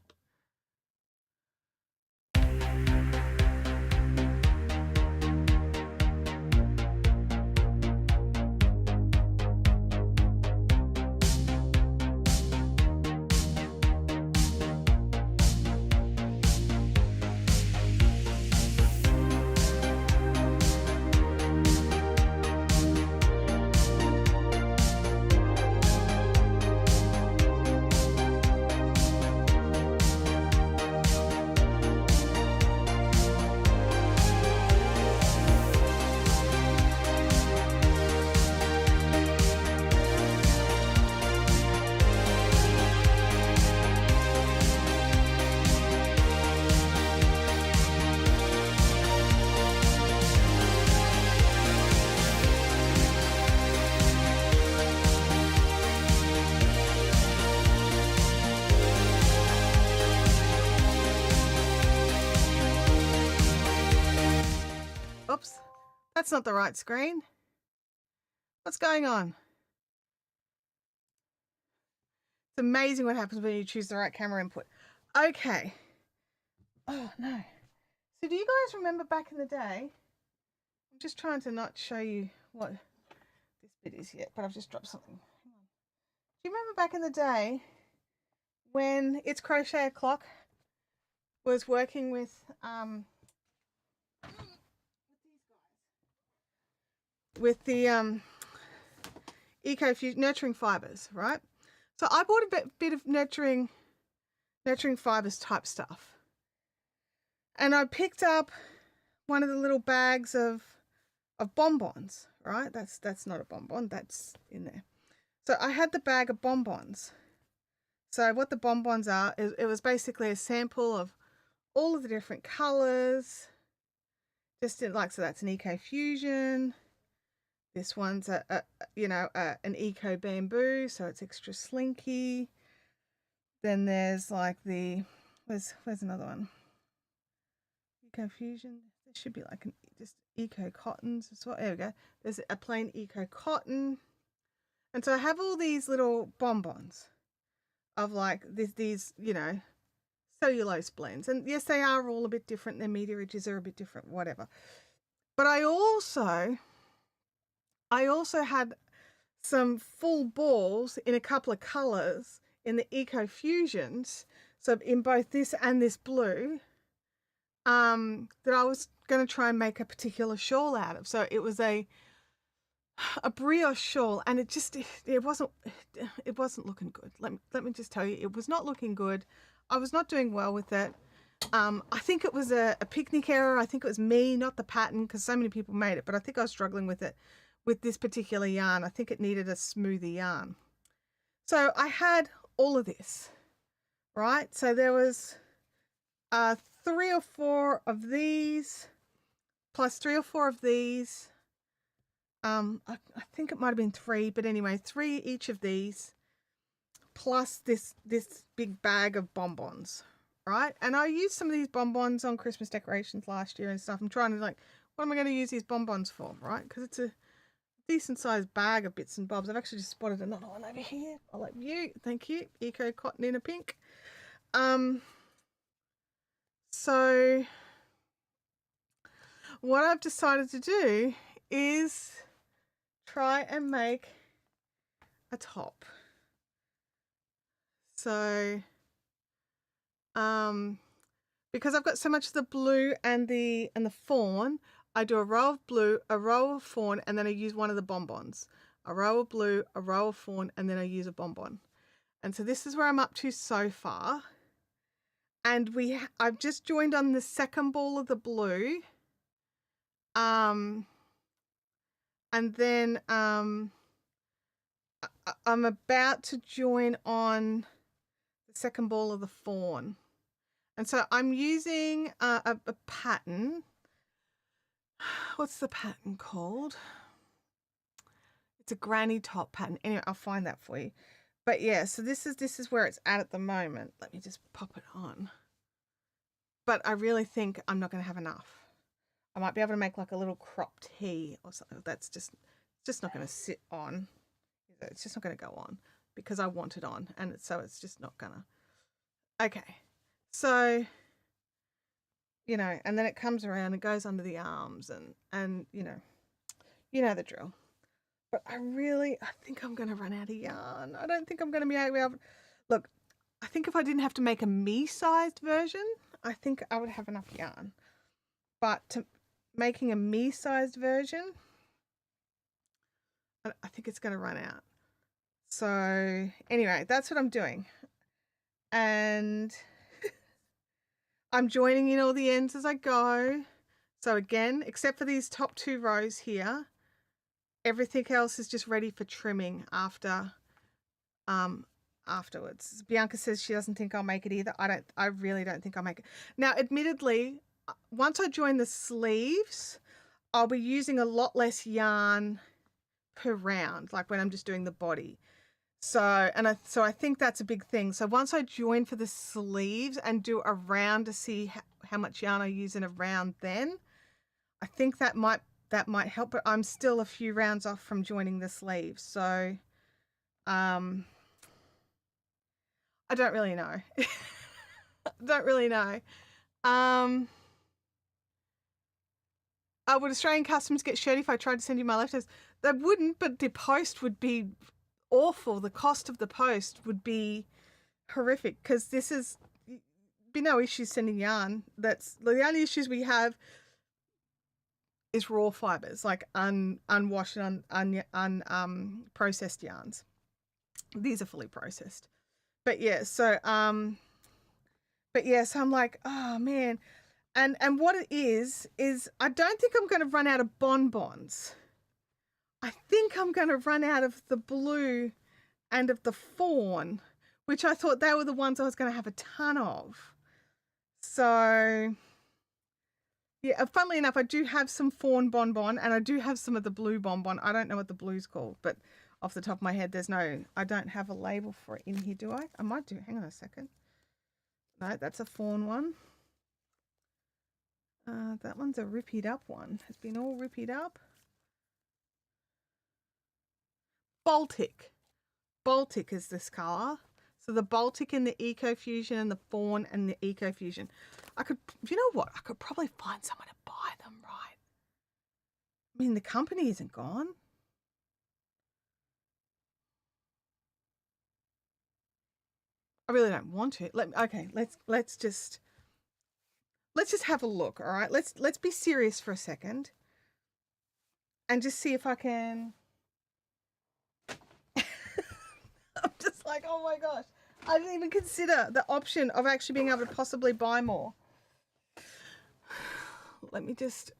Oops, that's not the right screen. What's going on? It's amazing what happens when you choose the right camera input. Okay. Oh, no. So do you guys remember back in the day? I'm just trying to not show you what this bit is yet, but I've just dropped something. Hang on. Do you remember back in the day when It's Crochet O'Clock was working with the eco nurturing fibers, right? So I bought a bit of nurturing fibers type stuff, and I picked up one of the little bags of bonbons, right? That's not a bonbon, that's in there. So I had the bag of bonbons. So what the bonbons are is it was basically a sample of all of the different colors. Just in, like, so that's an eco fusion. This one's an eco bamboo, so it's extra slinky. Then there's like the where's another one? Eco fusion. There should be like just eco cottons as well. There we go. There's a plain eco cotton, and so I have all these little bonbons of like these cellulose blends, and yes, they are all a bit different. Their media ridges are a bit different, whatever. But I also had some full balls in a couple of colors in the Eco Fusions, so in both this and this blue, that I was going to try and make a particular shawl out of. So it was a brioche shawl, and it wasn't looking good. Let me just tell you, it was not looking good. I was not doing well with it. I think it was a picnic error. I think it was me, not the pattern, because so many people made it, but I think I was struggling with it with this particular yarn. I think it needed a smoother yarn. So I had all of this, right? So there was 3 or 4 of these, plus 3 or 4 of these. I think it might have been 3, but anyway, 3 each of these, plus this big bag of bonbons, right? And I used some of these bonbons on Christmas decorations last year and stuff. I'm trying to, like, what am I going to use these bonbons for, right? Because it's a decent sized bag of bits and bobs. I've actually just spotted another one over here. I like you. Thank you. Eco cotton in a pink. So what I've decided to do is try and make a top. So because I've got so much of the blue and the fawn, I do a row of blue, a row of fawn, and then I use one of the bonbons. A row of blue, a row of fawn, and then I use a bonbon. And so this is where I'm up to so far. And I've just joined on the second ball of the blue. And then I'm about to join on the second ball of the fawn. And so I'm using a pattern. What's the pattern called? It's a granny top pattern. Anyway, I'll find that for you. But yeah, so this is where it's at the moment. Let me just pop it on. But I really think I'm not going to have enough. I might be able to make like a little crop tee or something. That's just not going to sit on. It's just not going to go on because I want it on, and so it's just not gonna. Okay, so and then it comes around and goes under the arms, and you know the drill. But I think I'm going to run out of yarn. I don't think I'm going to be able to. Look, I think if I didn't have to make a me-sized version, I think I would have enough yarn. But making a me-sized version, I think it's going to run out. So anyway, that's what I'm doing. And I'm joining in all the ends as I go. So again, except for these top 2 rows here, everything else is just ready for trimming afterwards. Bianca says she doesn't think I'll make it either. I really don't think I'll make it. Now, admittedly, once I join the sleeves, I'll be using a lot less yarn per round, like when I'm just doing the body. So I think that's a big thing. So once I join for the sleeves and do a round to see how much yarn I use in a round, then I think that might help, but I'm still a few rounds off from joining the sleeve. So I don't really know. Don't really know. Would Australian customs get shirty if I tried to send you my leftovers? They wouldn't, but the post would be awful. The cost of the post would be horrific because this is be no issues sending yarn. That's the only issues we have is raw fibers, like unwashed and processed yarns. These are fully processed. But yeah, so I'm like, oh man. And what it is I don't think I'm going to run out of bonbons. I think I'm going to run out of the blue and of the fawn, which I thought they were the ones I was going to have a ton of. So, yeah, funnily enough, I do have some fawn bonbon and I do have some of the blue bonbon. I don't know what the blue's called, but off the top of my head, I don't have a label for it in here, do I? I might do. Hang on a second. No, that's a fawn one. That one's a rippied up one. It's been all rippied up. Baltic. Baltic is this colour. So the Baltic and the Eco Fusion and the Fawn and the Eco Fusion. You know what? I could probably find someone to buy them, right? I mean, the company isn't gone. I really don't want to. Let's just have a look, all right? Let's be serious for a second and just see if I can. I'm just like, oh my gosh. I didn't even consider the option of actually being able to possibly buy more. Let me just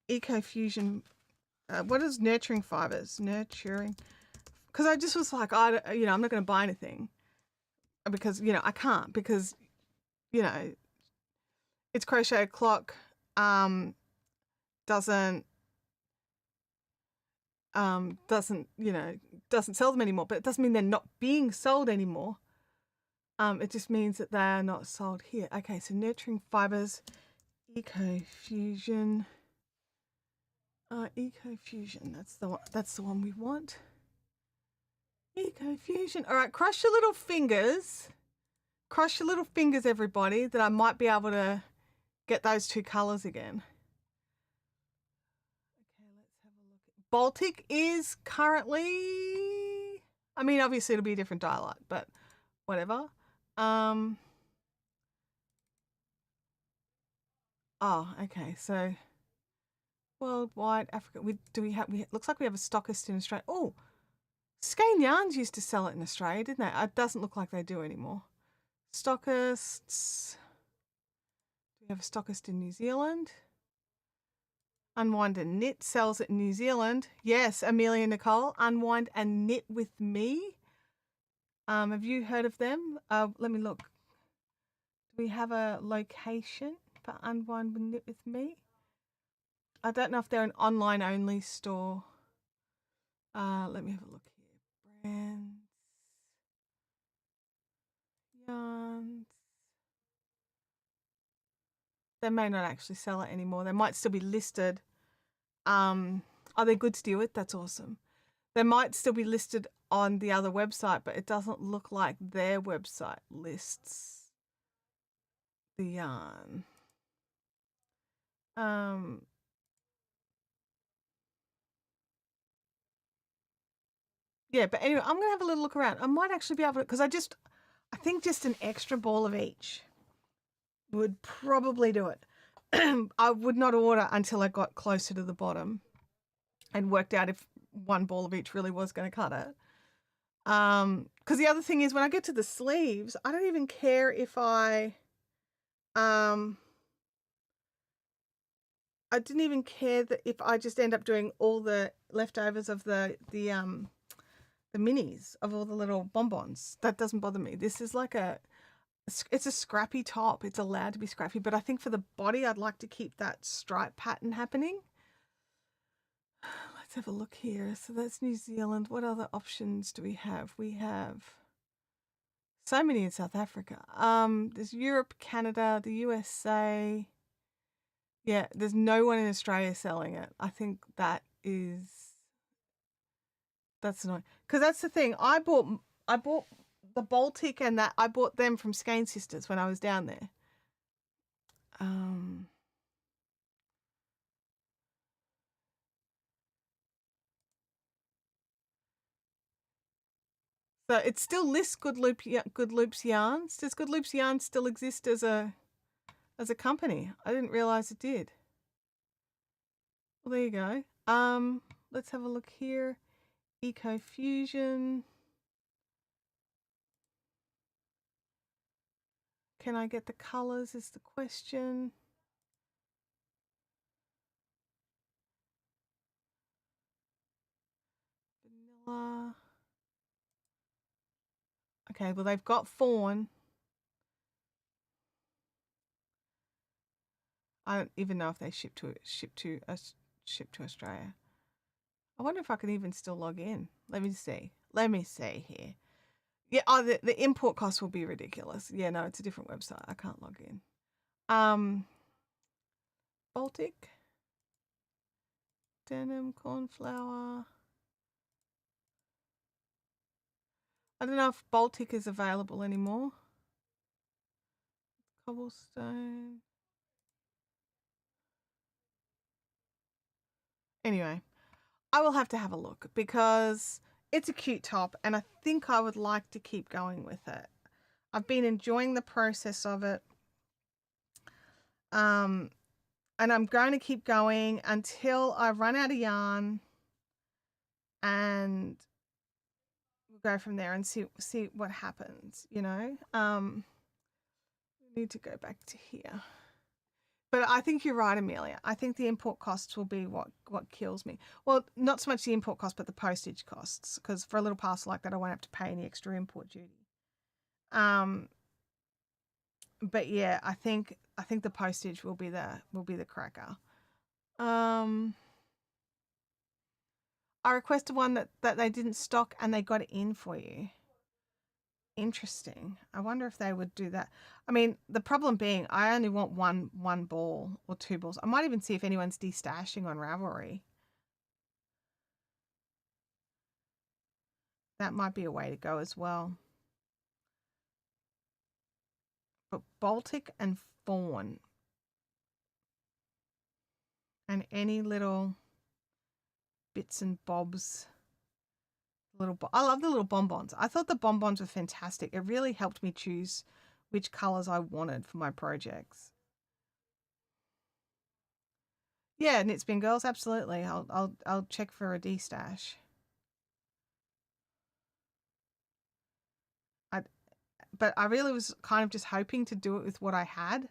Eco Fusion. What is nurturing fibers? Nurturing. Because I just was like, I'm not going to buy anything because, I can't because, it's Crochet O'Clock doesn't sell them anymore, but it doesn't mean they're not being sold anymore. It just means that they are not sold here. Okay, so nurturing fibers, Eco Fusion. Eco Fusion, that's the one we want. Eco Fusion. All right, cross your little fingers. Cross your little fingers, everybody, that I might be able to get those two colours again. Okay, let's have a look. Baltic is currently, I mean, obviously it'll be a different dialect, but whatever. Oh, okay, so worldwide Africa. Looks like we have a stockist in Australia. Oh, Skein Yarns used to sell it in Australia, didn't they? It doesn't look like they do anymore. Stockists. Do we have a stockist in New Zealand? Unwind and Knit sells it in New Zealand. Yes, Amelia Nicole. Unwind and Knit with Me. Have you heard of them? Let me look. Do we have a location for Unwind and Knit with Me? I don't know if they're an online only store. Let me have a look here. Brands. Yarns. They may not actually sell it anymore. They might still be listed. Are they good to deal with? That's awesome. They might still be listed on the other website, but it doesn't look like their website lists the yarn. Yeah, but anyway, I'm going to have a little look around. I might actually be able to, because I think just an extra ball of each would probably do it. I would not order until I got closer to the bottom and worked out if one ball of each really was going to cut it. Because the other thing is when I get to the sleeves, I don't even care if I didn't even care that if I just end up doing all the leftovers of the minis of all the little bonbons. That doesn't bother me. This is like it's a scrappy top. It's allowed to be scrappy, but I think for the body, I'd like to keep that stripe pattern happening. Let's have a look here. So that's New Zealand. What other options do we have? We have so many in South Africa. There's Europe, Canada, the USA, Yeah, there's no one in Australia selling it. I think that's annoying. Because that's the thing. I bought the Baltic and that I bought them from Skein Sisters when I was down there. Um, so it still lists Good Loops yarns. Does Good Loops yarns still exist as a company? I didn't realize it did. Well, there you go. Let's have a look here. Eco Fusion. Can I get the colors? Is the question. Vanilla. Okay, well they've got fawn. I don't even know if they ship to Australia. I wonder if I can even still log in. Let me see. Let me see here. Yeah, the import cost will be ridiculous. Yeah, no, it's a different website. I can't log in. Baltic denim cornflower. I don't know if Baltic is available anymore. Cobblestone. Anyway, I will have to have a look because it's a cute top and I think I would like to keep going with it. I've been enjoying the process of it. And I'm going to keep going until I run out of yarn and we'll go from there and see what happens, you know. Need to go back to here. But I think you're right, Amelia. I think the import costs will be what kills me. Well, not so much the import cost, but the postage costs. Because for a little parcel like that, I won't have to pay any extra import duty. But yeah, I think the postage will be the cracker. I requested one that they didn't stock and they got it in for you. Interesting. I wonder if they would do that. I mean, the problem being I only want one ball or two balls. I might even see if anyone's destashing on Ravelry. That might be a way to go as well. But Baltic and Fawn and any little bits and bobs. I love the little bonbons. I thought the bonbons were fantastic. It really helped me choose which colors I wanted for my projects. Yeah, Knit Spin Girls, absolutely. I'll check for a destash. But I really was kind of just hoping to do it with what I had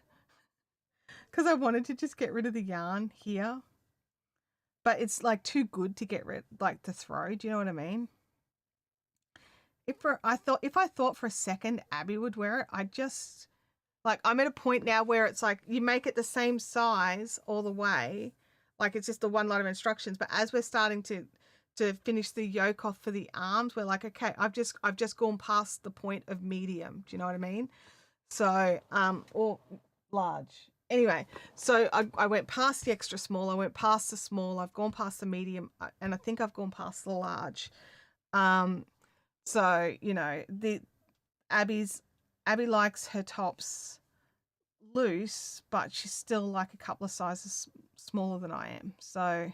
because I wanted to just get rid of the yarn here. But it's like too good to get rid, like to throw. Do you know what I mean? If I thought for a second Abby would wear it, I just like I'm at a point now where it's like you make it the same size all the way, like it's just the one line of instructions. But as we're starting to finish the yoke off for the arms, we're like, okay, I've just gone past the point of medium. Do you know what I mean? So or large. Anyway, so I went past the extra small, I went past the small, I've gone past the medium, and I think I've gone past the large. So, you know, Abby likes her tops loose, but she's still like a couple of sizes smaller than I am. So,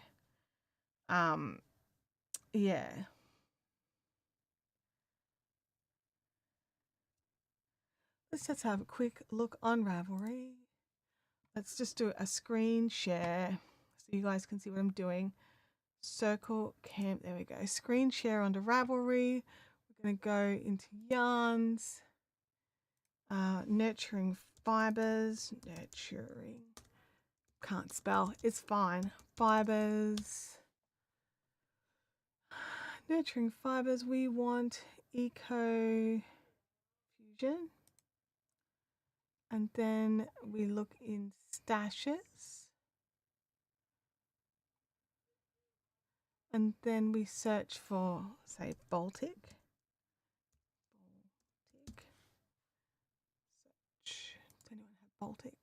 yeah. Let's just have a quick look on Ravelry. Let's just do a screen share so you guys can see what I'm doing. Circle camp, there we go. Screen share onto Ravelry. We're going to go into yarns. Nurturing fibers. Can't spell. It's fine. Fibers. Nurturing fibers. We want Eco Fusion. And then we look in stashes. And then we search for, say, Baltic. Search. Does anyone have Baltic?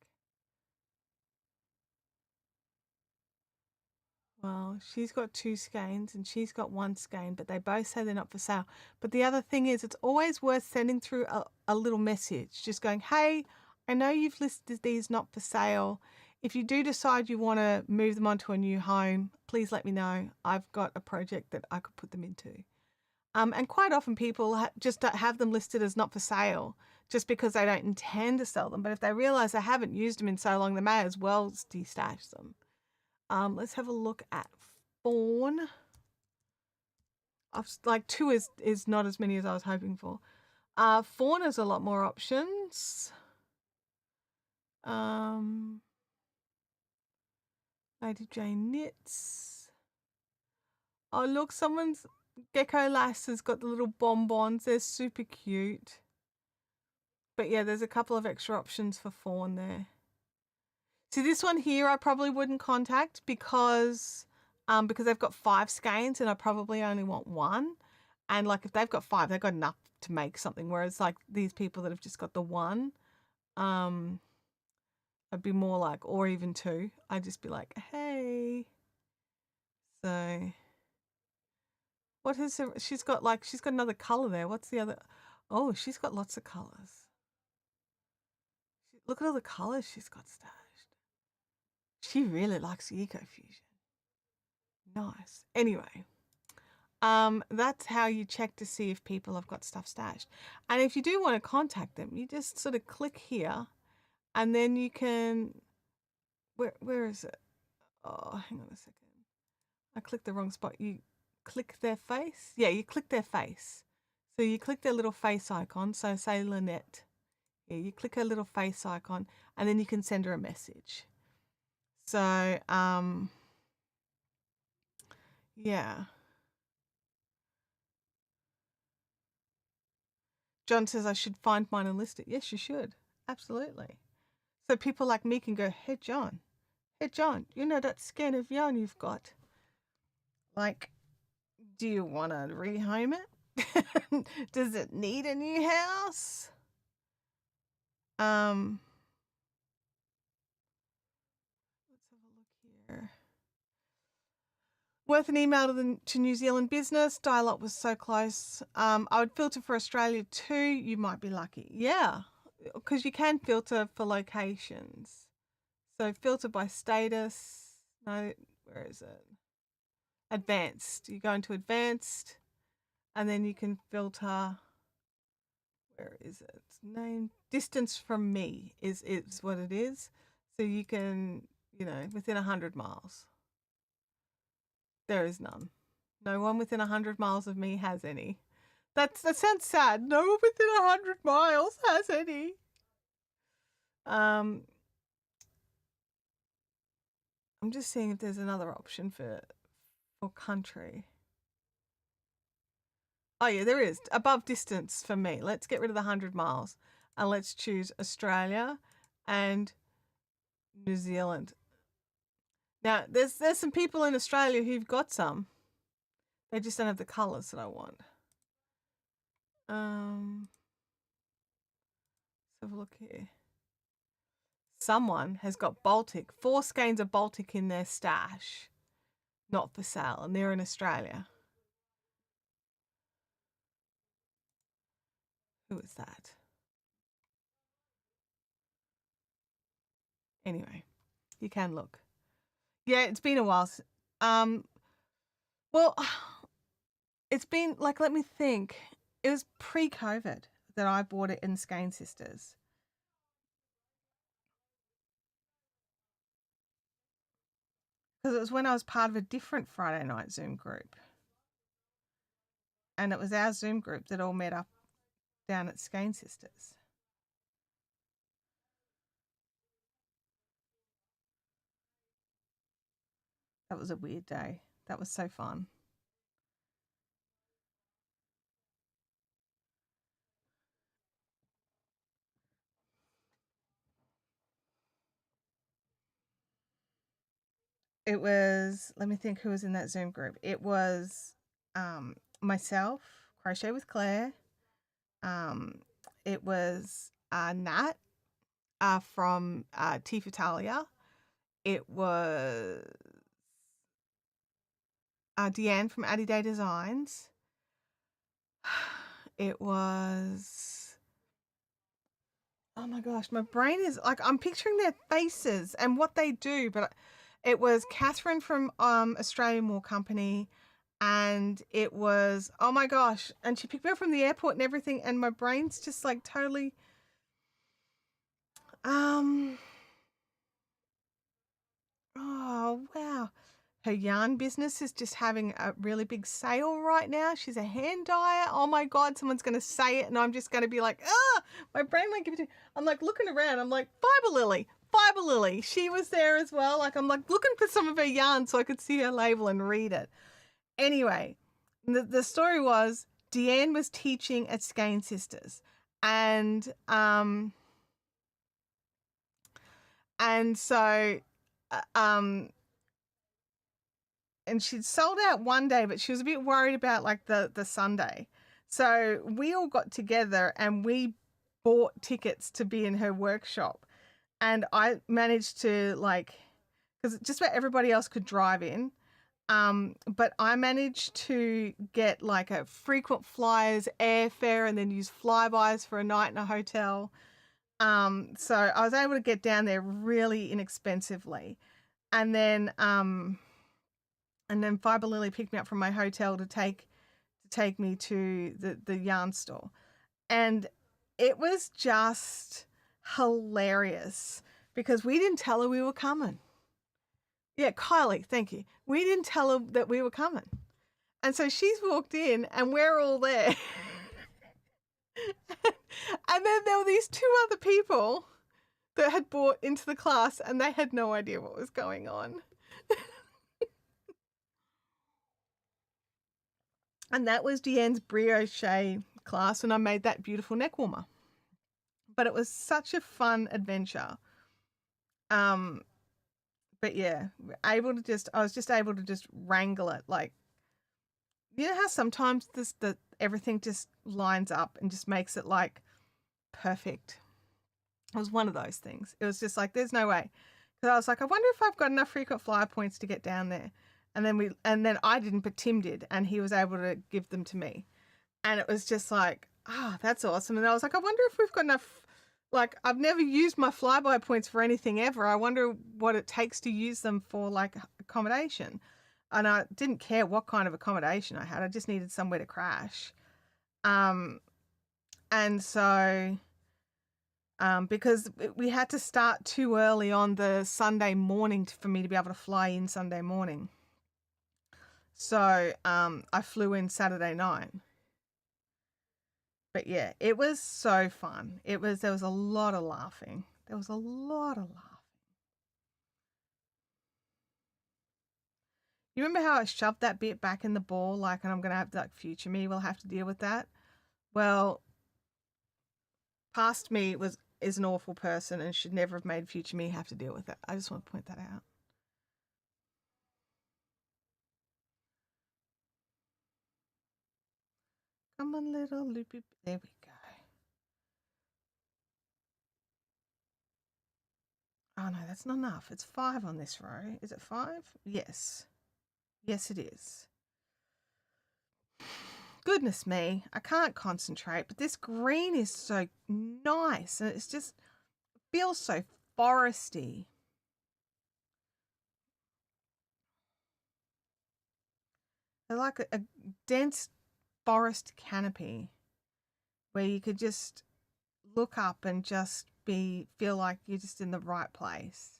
Well, she's got 2 skeins and she's got 1 skein, but they both say they're not for sale. But the other thing is, it's always worth sending through a little message, just going, hey, I know you've listed these not for sale. If you do decide you want to move them onto a new home, please let me know. I've got a project that I could put them into. And quite often people just don't have them listed as not for sale just because they don't intend to sell them. But if they realize they haven't used them in so long, they may as well destash them. Let's have a look at fawn. Like 2 is not as many as I was hoping for. Fawn has a lot more options. Lady Jane knits. Oh look, someone's Gecko Lass has got the little bonbons. They're super cute. But yeah, there's a couple of extra options for fawn there. See, this one here I probably wouldn't contact because they've got 5 skeins and I probably only want 1. And like if they've got 5, they've got enough to make something. Whereas like these people that have just got the 1, I'd be more like, or even 2. I'd just be like, hey. So what is her? She's got another color there. What's the other? Oh, she's got lots of colors. Look at all the colors she's got stashed. She really likes the Eco Fusion. Nice. Anyway, that's how you check to see if people have got stuff stashed. And if you do want to contact them, you just sort of click here and then you can, where is it? Oh, hang on a second. I clicked the wrong spot. You click their face. Yeah, you click their face. So you click their little face icon. So say Lynette. Yeah, you click her little face icon and then you can send her a message. So, yeah. John says I should find mine and list it. Yes, you should. Absolutely. So people like me can go, hey, John, you know that skein of yarn you've got? Like, do you want to rehome it? Does it need a new house? Let's have a look here. Worth an email to New Zealand business. Dial-up was so close. I would filter for Australia too. You might be lucky. Yeah, because you can filter for locations. So filter by status. No, where is it? Advanced. You go into advanced, and then you can filter. Where is it? Name distance from me is what it is. So you can, within 100 miles. There is none. No one within 100 miles of me has any. That sounds sad. No one within 100 miles has any. I'm just seeing if there's another option for country. Oh yeah, there is. Above distance for me. Let's get rid of the 100 miles and let's choose Australia and New Zealand. Now, there's some people in Australia who've got some. They just don't have the colours that I want. Let's have a look here. Someone has got Baltic, 4 skeins of Baltic in their stash, not for sale, and they're in Australia. Who is that? Anyway, you can look. Yeah, it's been a while. Well, it's been like, let me think. It was pre-COVID that I bought it in Skein Sisters. Because it was when I was part of a different Friday night Zoom group. And it was our Zoom group that all met up down at Skein Sisters. That was a weird day. That was so fun. It was, let me think who was in that Zoom group. It was myself, Crochet with Claire. It was Nat from Tea Fitalia. It was Deanne from Addy Day Designs. It was, oh my gosh, my brain is like, I'm picturing their faces and what they do, but it was Catherine from Australian War Company, and it was, oh my gosh, and she picked me up from the airport and everything, and my brain's just like totally, oh wow. Her yarn business is just having a really big sale right now. She's a hand dyer. Oh my God, someone's going to say it and I'm just going to be like, my brain won't give it to me. I'm like looking around. I'm like, Fiber Lily. She was there as well. Like, I'm like looking for some of her yarn so I could see her label and read it. Anyway, the story was Deanne was teaching at Skein Sisters, and so and she'd sold out one day, but she was a bit worried about like the Sunday. So we all got together and we bought tickets to be in her workshop. And I managed to, like, because just about everybody else could drive in. But I managed to get like a frequent flyers airfare and then use flybys for a night in a hotel. So I was able to get down there really inexpensively. And then Fiber Lily picked me up from my hotel to take me to the yarn store. And it was just hilarious because we didn't tell her we were coming. Yeah, Kylie, thank you. We didn't tell her that we were coming. And so she's walked in and we're all there. And then there were these two other people that had bought into the class and they had no idea what was going on. And that was Deanne's brioche class, and I made that beautiful neck warmer. But it was such a fun adventure. But yeah, I was just able to just wrangle it. Like, you know how sometimes everything just lines up and just makes it like perfect. It was one of those things. It was just like, there's no way. Because I was like, I wonder if I've got enough frequent flyer points to get down there. And then I didn't, but Tim did, and he was able to give them to me. And it was just like, that's awesome. And I was like, I wonder if we've got enough. Like, I've never used my flyby points for anything ever. I wonder what it takes to use them for like accommodation. And I didn't care what kind of accommodation I had. I just needed somewhere to crash. And so, because we had to start too early on the Sunday morning for me to be able to fly in Sunday morning. So, I flew in Saturday night. But yeah, it was so fun. There was a lot of laughing. There was a lot of laughing. You remember how I shoved that bit back in the ball, like, and I'm going to have, like, future me will have to deal with that? Well, past me is an awful person and should never have made future me have to deal with it. I just want to point that out. Come on, little loopy. There we go. Oh, no, that's not enough. It's 5 on this row. Is it 5? Yes. Yes, it is. Goodness me, I can't concentrate, but this green is so nice and it's just feels so foresty. They're like a dense forest canopy where you could just look up and just feel like you're just in the right place.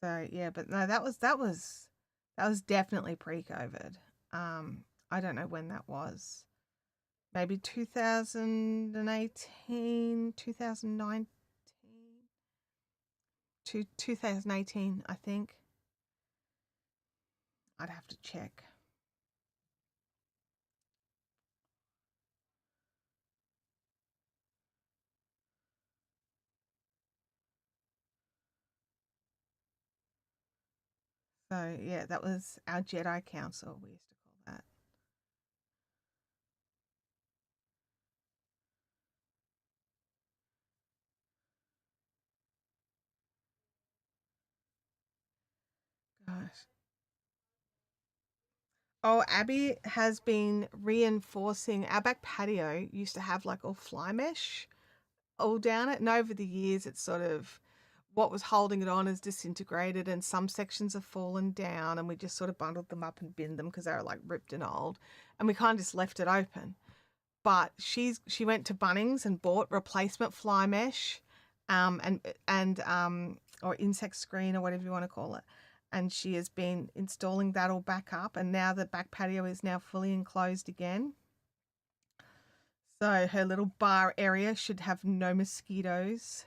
So yeah, but no, that was definitely pre-COVID. I don't know when that was. Maybe 2018, 2019, 2018, I think. I'd have to check. So yeah, that was our Jedi Council, we used to call that. Oh, Abby has been reinforcing our back patio used to have like all fly mesh all down it, and over the years it's sort of what was holding it on has disintegrated and some sections have fallen down, and we just sort of bundled them up and binned them because they were like ripped and old, and we kind of just left it open. But she went to Bunnings and bought replacement fly mesh, and or insect screen or whatever you want to call it, and she has been installing that all back up, and now the back patio is now fully enclosed again. So her little bar area should have no mosquitoes.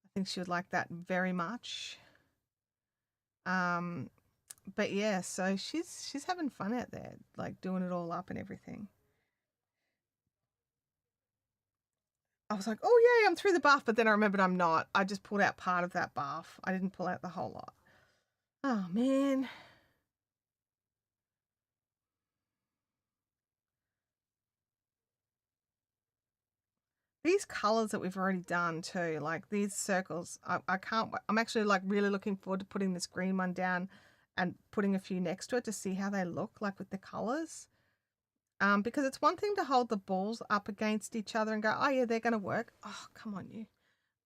I think she would like that very much. Um, but yeah, so she's having fun out there, like doing it all up and everything. I was like, oh yay, I'm through the bath, but then I remembered I'm not. I just pulled out part of that bath. I didn't pull out the whole lot. Oh man. These colors that we've already done too, like these circles, I can't, I'm actually like really looking forward to putting this green one down and putting a few next to it to see how they look like with the colors. Because it's one thing to hold the balls up against each other and go, oh yeah, they're going to work. Oh, come on, you.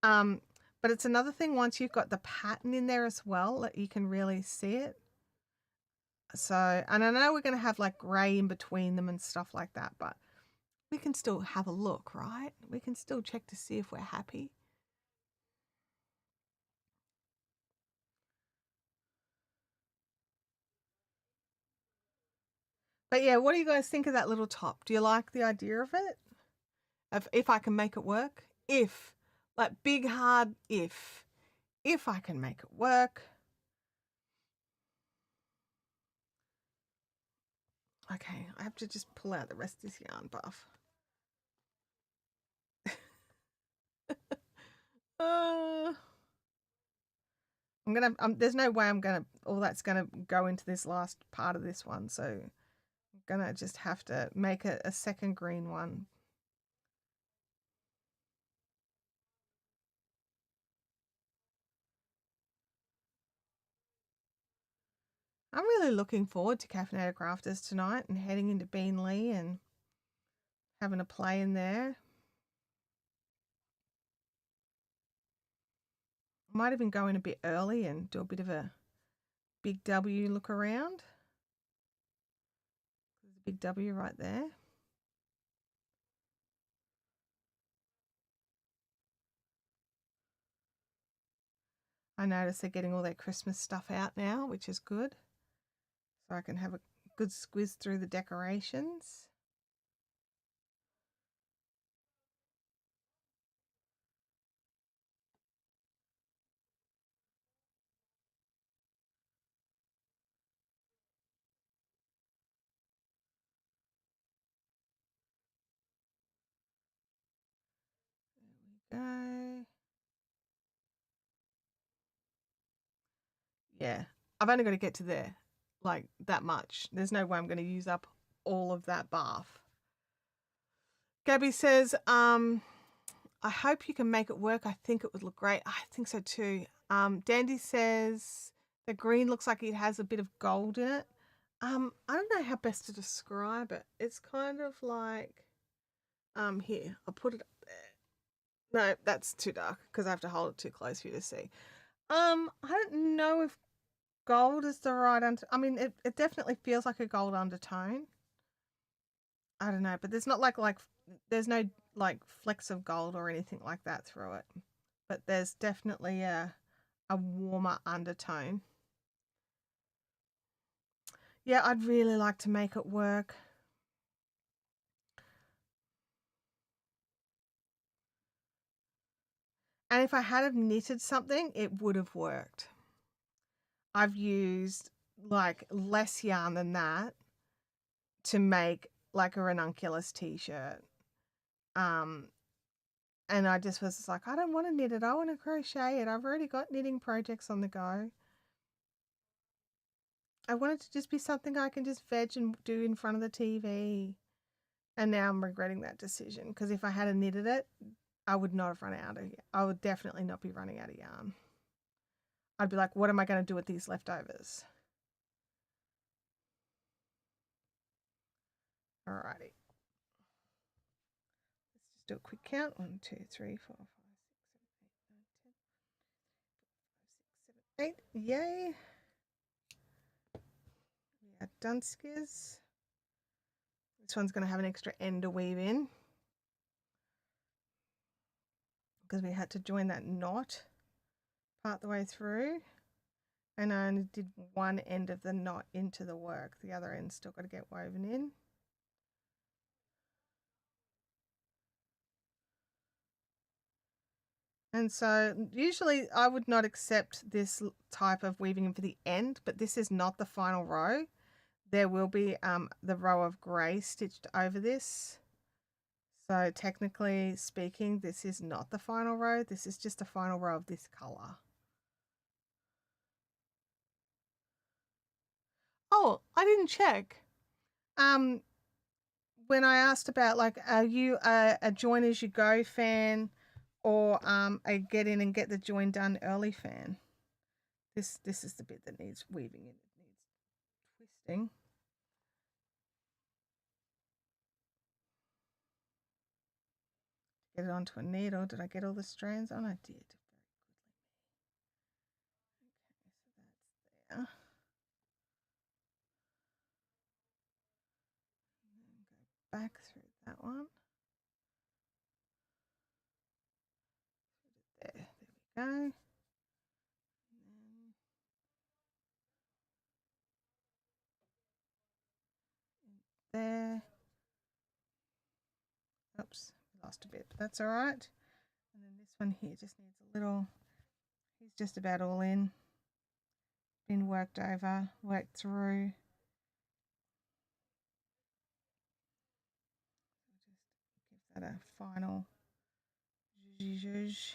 Um, but it's another thing once you've got the pattern in there as well that you can really see it. So, and I know we're going to have like grey in between them and stuff like that, but we can still have a look, right? We can still check to see if we're happy. But yeah, what do you guys think of that little top? Do you like the idea of it? Of if I can make it work? If, like big hard if I can make it work. Okay, I have to just pull out the rest of this yarn buff. uh, I'm gonna. There's no way I'm gonna. All that's gonna go into this last part of this one. So I'm gonna just have to make a second green one. I'm really looking forward to Caffeinator Crafters tonight and heading into Beanley and having a play in there. I might even go in a bit early and do a bit of a big W look around. There's a big W right there. I notice they're getting all their Christmas stuff out now, which is good. So I can have a good squiz through the decorations. There we go. Yeah, I've only got to get to there, like that much. There's no way I'm going to use up all of that bath. Gabby says, I hope you can make it work. I think it would look great. I think so too. Dandy says the green looks like it has a bit of gold in it. I don't know how best to describe it. It's kind of like, here, I'll put it up there. No, that's too dark because I have to hold it too close for you to see. I don't know if gold is the right I mean, it definitely feels like a gold undertone. I don't know, but there's not like there's no like flecks of gold or anything like that through it. But there's definitely a warmer undertone. Yeah, I'd really like to make it work. And if I had have knitted something, it would have worked. I've used like less yarn than that to make like a ranunculus t-shirt. Um, and I just was like, I don't want to knit it. I want to crochet it. I've already got knitting projects on the go. I want it to just be something I can just veg and do in front of the TV. And now I'm regretting that decision because if I had knitted it, I would not have run out of. I would definitely not be running out of yarn. I'd be like, what am I going to do with these leftovers? Alrighty. Let's just do a quick count. 1, 2, 3, 4, 5, 6, 7, 8, 9, 10, 6, 7, 8. Yay. We are Dunskers. This one's going to have an extra end to weave in because we had to join that knot part the way through, and I only did one end of the knot into the work. The other end's still got to get woven in. And so usually I would not accept this type of weaving in for the end, but this is not the final row. There will be the row of grey stitched over this. So technically speaking, this is not the final row. This is just the final row of this colour. Oh, I didn't check. When I asked about, like, are you a join as you go fan or a get in and get the join done early fan? This is the bit that needs weaving in. It needs twisting. Get it onto a needle. Did I get all the strands on? I did. Okay, so that's there. Go back through that one. There we go. There. Oops, lost a bit, but that's all right. And then this one here just needs a little, he's just about all in. Been worked over, worked through. Just give that a final zhuzh.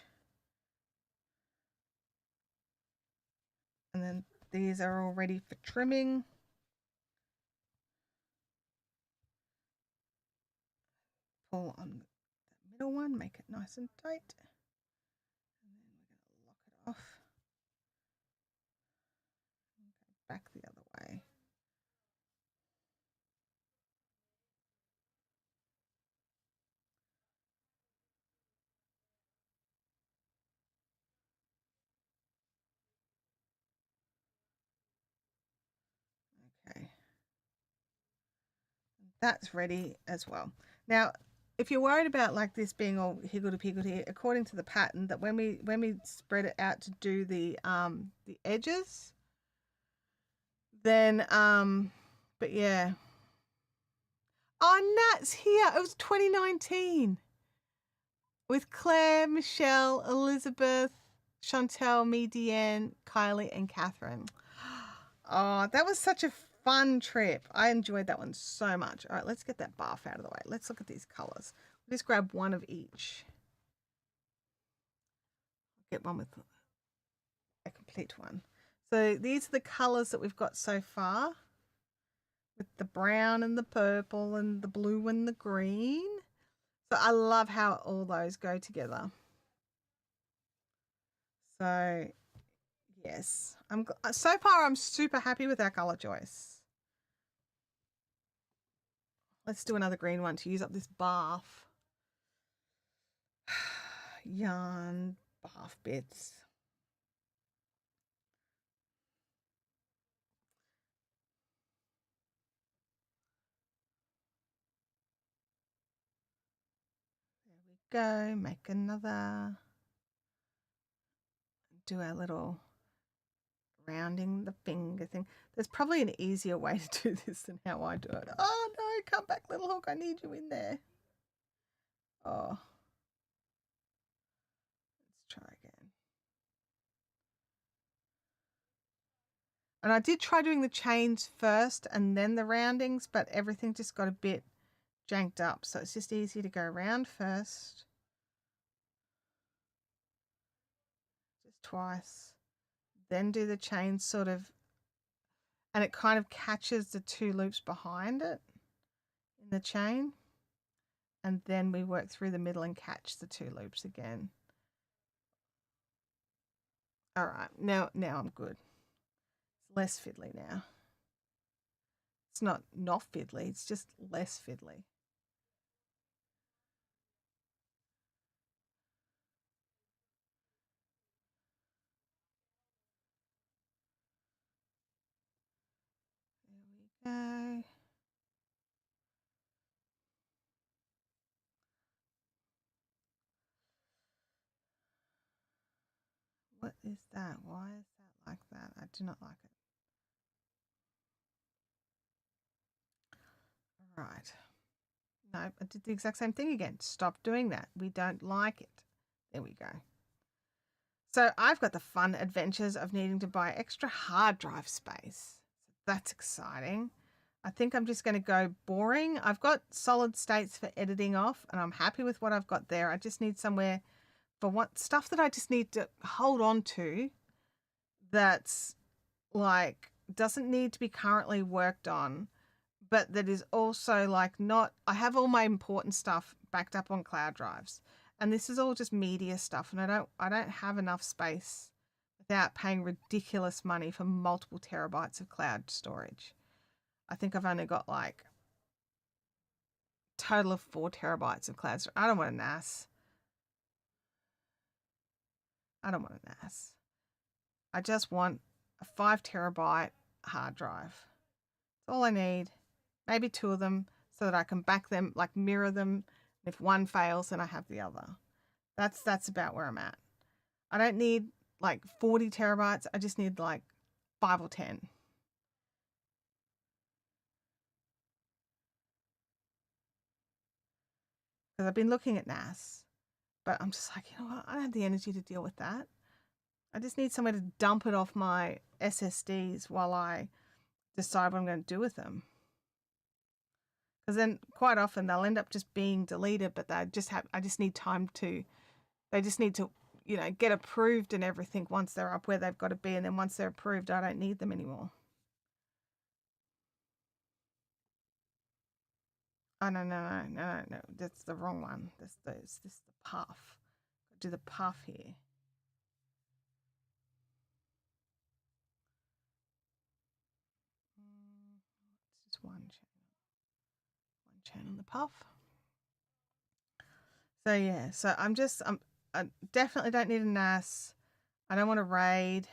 And then these are all ready for trimming. Pull on the middle one, make it nice and tight. And then we're going to lock it off. And go back the other way. Okay. That's ready as well. Now, if you're worried about like this being all higgledy-piggledy, according to the pattern, that when we spread it out to do the edges, then but yeah. Oh, Nat's here. It was 2019 with Claire, Michelle, Elizabeth, Chantel, me, Deanne, Kylie, and Catherine. Oh, that was such a fun trip. I enjoyed that one so much. All right, let's get that barf out of the way. Let's look at these colors. We'll just grab one of each. Get one with a complete one. So these are the colors that we've got so far, with the brown and the purple and the blue and the green. So I love how all those go together. So yes, so far I'm super happy with our color choice. Let's do another green one to use up this barf. Yarn barf bits. There we go. Make another. Do our little rounding the finger thing. There's probably an easier way to do this than how I do it. Oh no, come back, little hook. I need you in there. Oh. Let's try again. And I did try doing the chains first and then the roundings, but everything just got a bit janked up. So it's just easier to go around first. Just twice. Then do the chain sort of, and it kind of catches the two loops behind it in the chain. And then we work through the middle and catch the two loops again. All right, now I'm good. It's less fiddly now. It's not fiddly, it's just less fiddly. There we go. What is that? Why is that like that? I do not like it. Right. No, I did the exact same thing again. Stop doing that. We don't like it. There we go. So I've got the fun adventures of needing to buy extra hard drive space. That's exciting. I think I'm just going to go boring. I've got solid states for editing off, and I'm happy with what I've got there. I just need somewhere for what stuff that I just need to hold on to that's like doesn't need to be currently worked on, but that is also like not, I have all my important stuff backed up on cloud drives, and this is all just media stuff, and I don't have enough space without paying ridiculous money for multiple terabytes of cloud storage. I think I've only got like total of 4 terabytes of cloud storage. I don't want a NAS. I don't want a NAS. I just want a 5 terabyte hard drive. That's all I need. Maybe 2 of them so that I can back them, like mirror them. If one fails, then I have the other. That's about where I'm at. I don't need like 40 terabytes. I just need like 5 or 10. Because I've been looking at NAS, but I'm just like, you know what? I don't have the energy to deal with that. I just need somewhere to dump it off my SSDs while I decide what I'm going to do with them. Because then quite often they'll end up just being deleted, but I just need time to, they just need to, get approved and everything once they're up where they've got to be. And then once they're approved, I don't need them anymore. Oh, no. That's the wrong one. This is the puff. Do the puff here. It's just one channel in the puff. So yeah, so I definitely don't need a NAS. I don't want a RAID.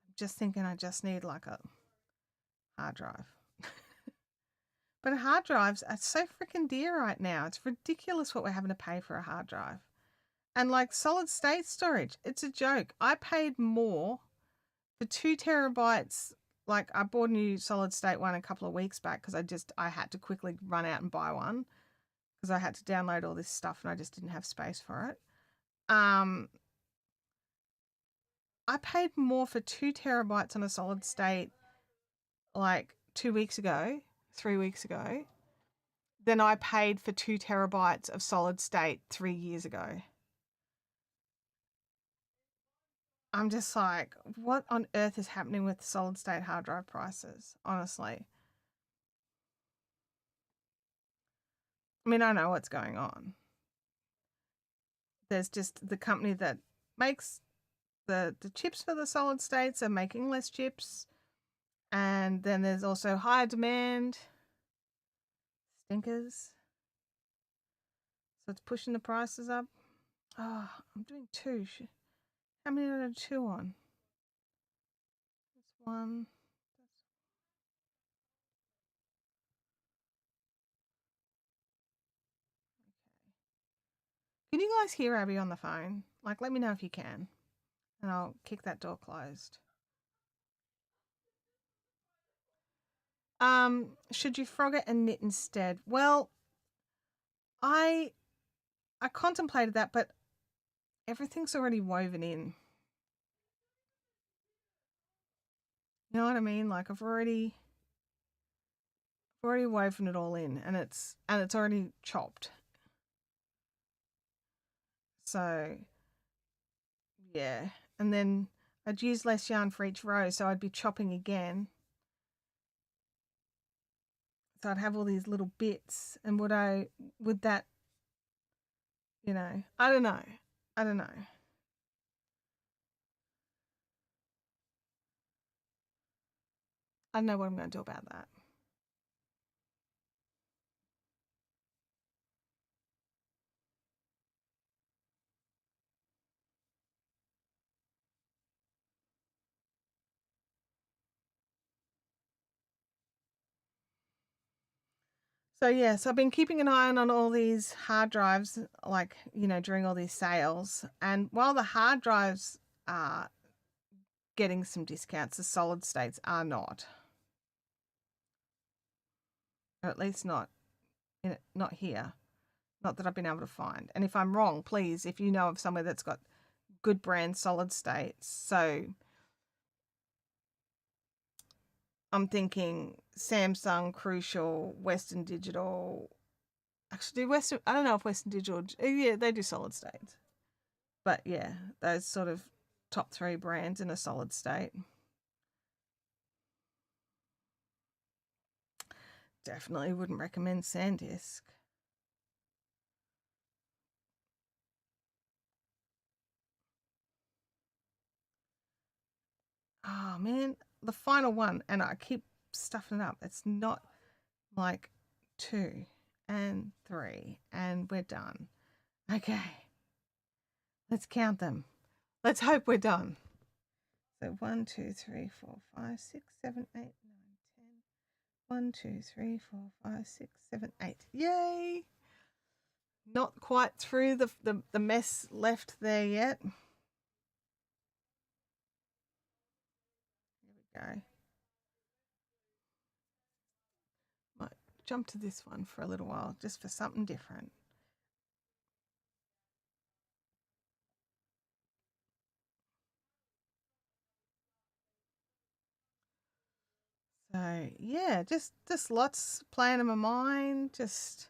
I'm just thinking I just need like a hard drive. But hard drives are so freaking dear right now. It's ridiculous what we're having to pay for a hard drive. And like solid state storage, it's a joke. I paid more for 2 terabytes. Like I bought a new solid state one a couple of weeks back because I had to quickly run out and buy one because I had to download all this stuff and I just didn't have space for it. I paid more for 2 terabytes on a solid state like 2 weeks ago, 3 weeks ago, than I paid for 2 terabytes of solid state 3 years ago. I'm just like, what on earth is happening with solid state hard drive prices, honestly? I mean, I know what's going on. There's just the company that makes the chips for the solid states are making less chips. And then there's also higher demand. Stinkers. So it's pushing the prices up. Oh, I'm doing 2. How many did I do 2 on? That's 1. Can you guys hear Abby on the phone? Like, let me know if you can. And I'll kick that door closed. Should you frog it and knit instead? Well, I contemplated that, but everything's already woven in. You know what I mean? Like I've already woven it all in, and it's already chopped. So yeah, and then I'd use less yarn for each row, so I'd be chopping again. So I'd have all these little bits, and would that, I don't know. I don't know what I'm going to do about that. So yes, I've been keeping an eye on all these hard drives, like, you know, during all these sales. And while the hard drives are getting some discounts, the solid states are not, or at least not not here, not that I've been able to find. And if I'm wrong, please, if you know of somewhere that's got good brand solid states. So I'm thinking Samsung, Crucial, Western Digital. Actually, Western. I don't know if Western Digital. Yeah, they do solid states. But yeah, those sort of top 3 brands in a solid state. Definitely wouldn't recommend SanDisk. Oh man, the final one, and I keep stuffing it up. It's not like 2 and 3, and we're done. Okay, let's count them. Let's hope we're done. So 1, 2, 3, 4, 5, 6, 7, 8, 9, 10. 1, 2, 3, 4, 5, 6, 7, 8. Yay! Not quite through the mess left there yet. Here we go. Might jump to this one for a little while, just for something different. So yeah, just lots playing in my mind, just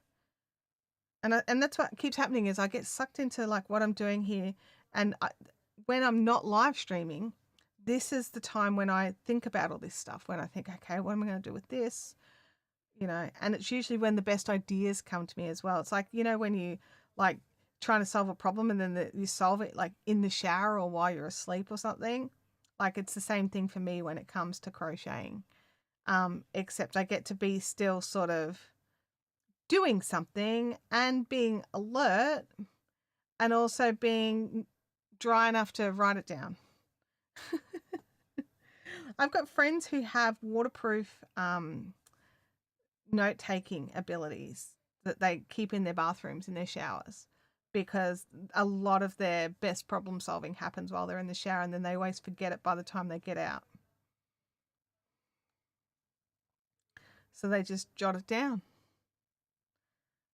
and that's what keeps happening is I get sucked into like what I'm doing here, and when I'm not live streaming, this is the time when I think about all this stuff. When I think, okay, what am I going to do with this? You know, and it's usually when the best ideas come to me as well. It's like, you know, when you like trying to solve a problem and then you solve it like in the shower or while you're asleep or something. Like it's the same thing for me when it comes to crocheting. Except I get to be still sort of doing something and being alert and also being dry enough to write it down. I've got friends who have waterproof note taking abilities that they keep in their bathrooms, in their showers, because a lot of their best problem solving happens while they're in the shower and then they always forget it by the time they get out. So they just jot it down.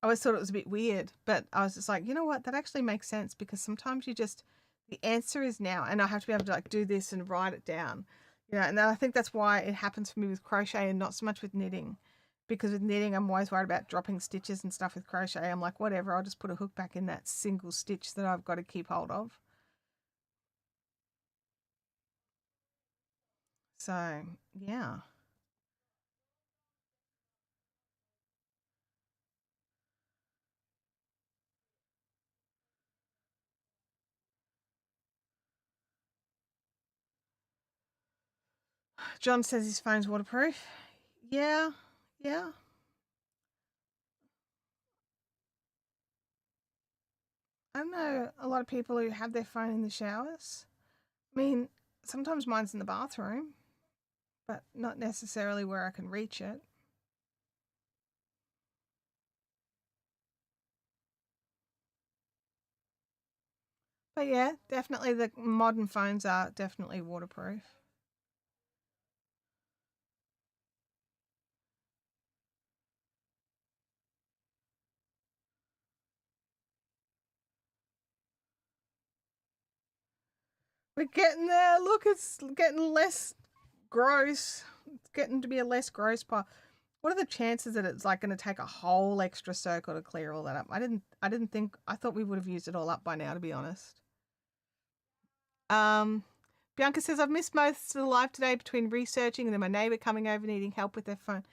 I always thought it was a bit weird, but I was just like, you know what? That actually makes sense because sometimes the answer is now, and I have to be able to like do this and write it down. You know, and I think that's why it happens for me with crochet and not so much with knitting. Because with knitting, I'm always worried about dropping stitches and stuff. With crochet, I'm like, whatever, I'll just put a hook back in that single stitch that I've got to keep hold of. So, yeah. John says his phone's waterproof. Yeah, yeah. I know a lot of people who have their phone in the showers. I mean, sometimes mine's in the bathroom, but not necessarily where I can reach it. But yeah, definitely the modern phones are definitely waterproof. We're getting there. Look, it's getting less gross. It's getting to be a less gross part. What are the chances that it's like going to take a whole extra circle to clear all that up? I didn't think. I thought we would have used it all up by now, to be honest. Um, Bianca says I've missed most of the live today between researching and then my neighbor coming over needing help with their phone.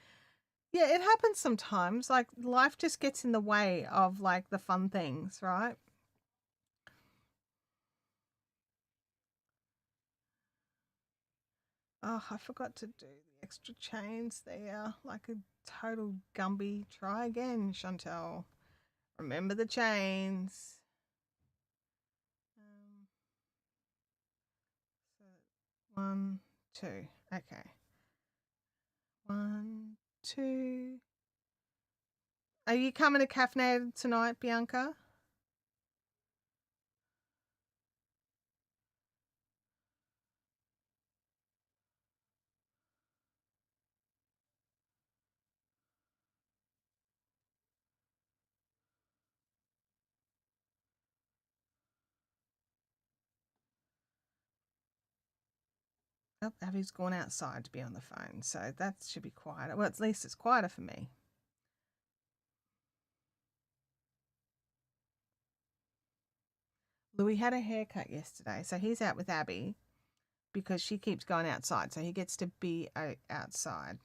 Yeah, it happens sometimes. Like life just gets in the way of like the fun things, right? Oh, I forgot to do the extra chains there. Like a total Gumby. Try again, Chantel. Remember the chains. So 1, 2. Okay. 1, 2. Are you coming to Caffeinated tonight, Bianca? Oh, Abby's gone outside to be on the phone, so that should be quieter. Well, at least it's quieter for me. Louis had a haircut yesterday, so he's out with Abby because she keeps going outside, so he gets to be outside.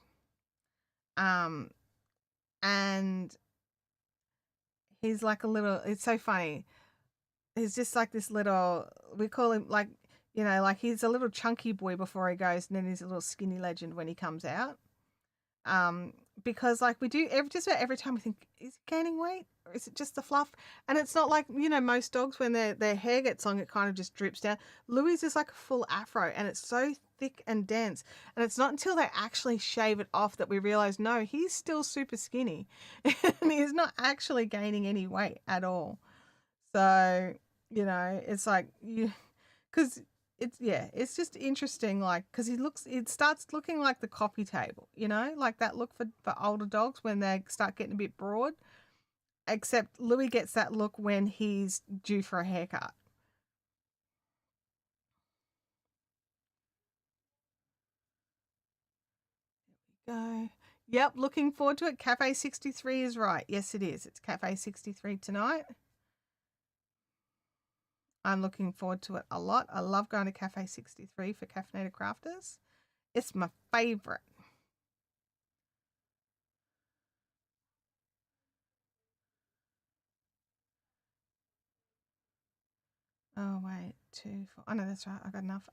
And he's like a little. It's so funny. He's just like this little. We call him like like he's a little chunky boy before he goes, and then he's a little skinny legend when he comes out. Because like we do just about every time we think, is he gaining weight or is it just the fluff? And it's not like, most dogs when their hair gets long, it kind of just drips down. Louis is like a full afro and it's so thick and dense. And it's not until they actually shave it off that we realize, no, he's still super skinny and he's not actually gaining any weight at all. So, it's like because it's just interesting, like, because it starts looking like the coffee table, like that look for older dogs when they start getting a bit broad. Except Louis gets that look when he's due for a haircut. There we go. Yep, looking forward to it. Cafe 63 is right. Yes, it is. It's Cafe 63 tonight. I'm looking forward to it a lot. I love going to Cafe 63 for Caffeinated Crafters. It's my favorite. Oh, wait. 2, 4. Oh, no, that's right. I got enough.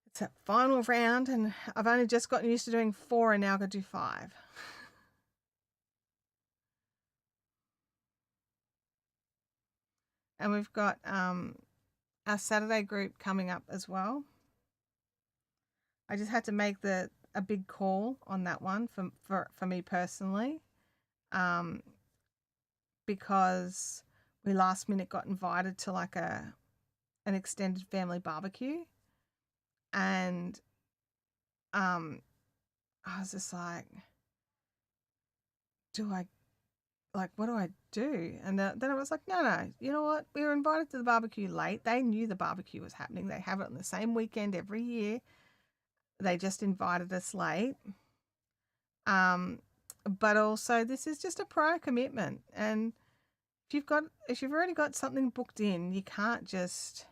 It's that final round, and I've only just gotten used to doing 4, and now I've got to do 5. And we've got our Saturday group coming up as well. I just had to make a big call on that one for me personally, because we last minute got invited to like an extended family barbecue, and I was just like, what do I do? And then I was like, no, you know what? We were invited to the barbecue late. They knew the barbecue was happening. They have it on the same weekend every year. They just invited us late. But also this is just a prior commitment. And if you've already got something booked in, you can't just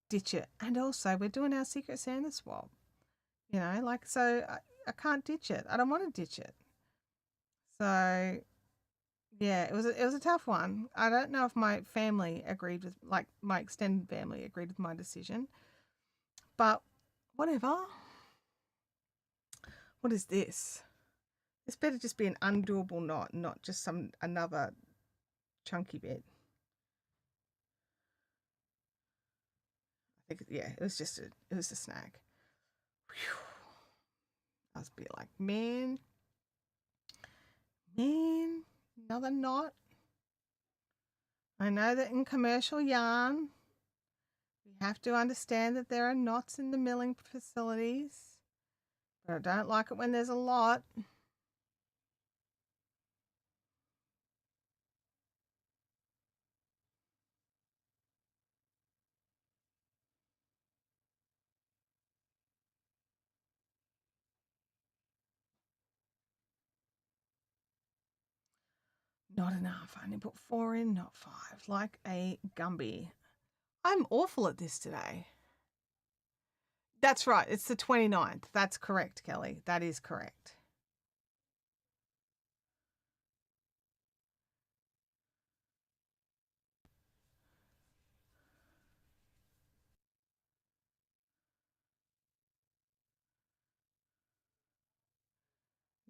ditch it. And also we're doing our Secret Santa swap. So I can't ditch it. I don't want to ditch it. So yeah, it was a tough one. I don't know if my family agreed with, like, my extended family agreed with my decision, but whatever. What is this? This better just be an undoable knot, not just another chunky bit. I think, yeah, it was a snag. Whew. I was a bit like, man, another knot. I know that in commercial yarn, we have to understand that there are knots in the milling facilities, but I don't like it when there's a lot. Not enough. I only put 4 in, not 5. Like a Gumby. I'm awful at this today. That's right. It's the 29th. That's correct, Kelly. That is correct.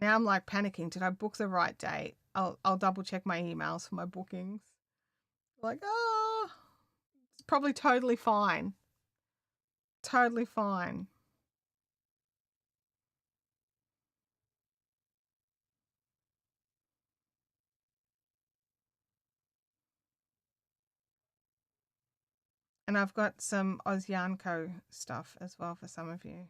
Now I'm like panicking. Did I book the right date? I'll double check my emails for my bookings. Like, oh, it's probably totally fine. Totally fine. And I've got some Oz Yarn Co stuff as well for some of you.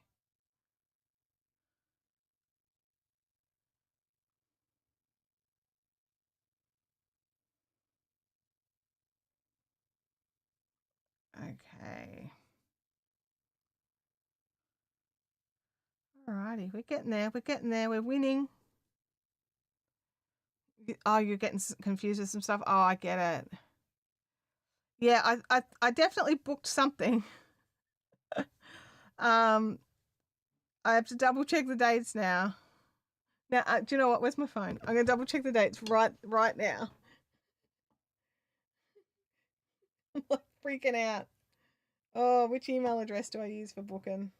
Okay. Alrighty, we're getting there. We're getting there. We're winning. Oh, you're getting confused with some stuff. Oh, I get it. Yeah, I definitely booked something. I have to double check the dates now. Now, do you know what? Where's my phone? I'm gonna double check the dates right now. I'm like freaking out. Oh, which email address do I use for booking?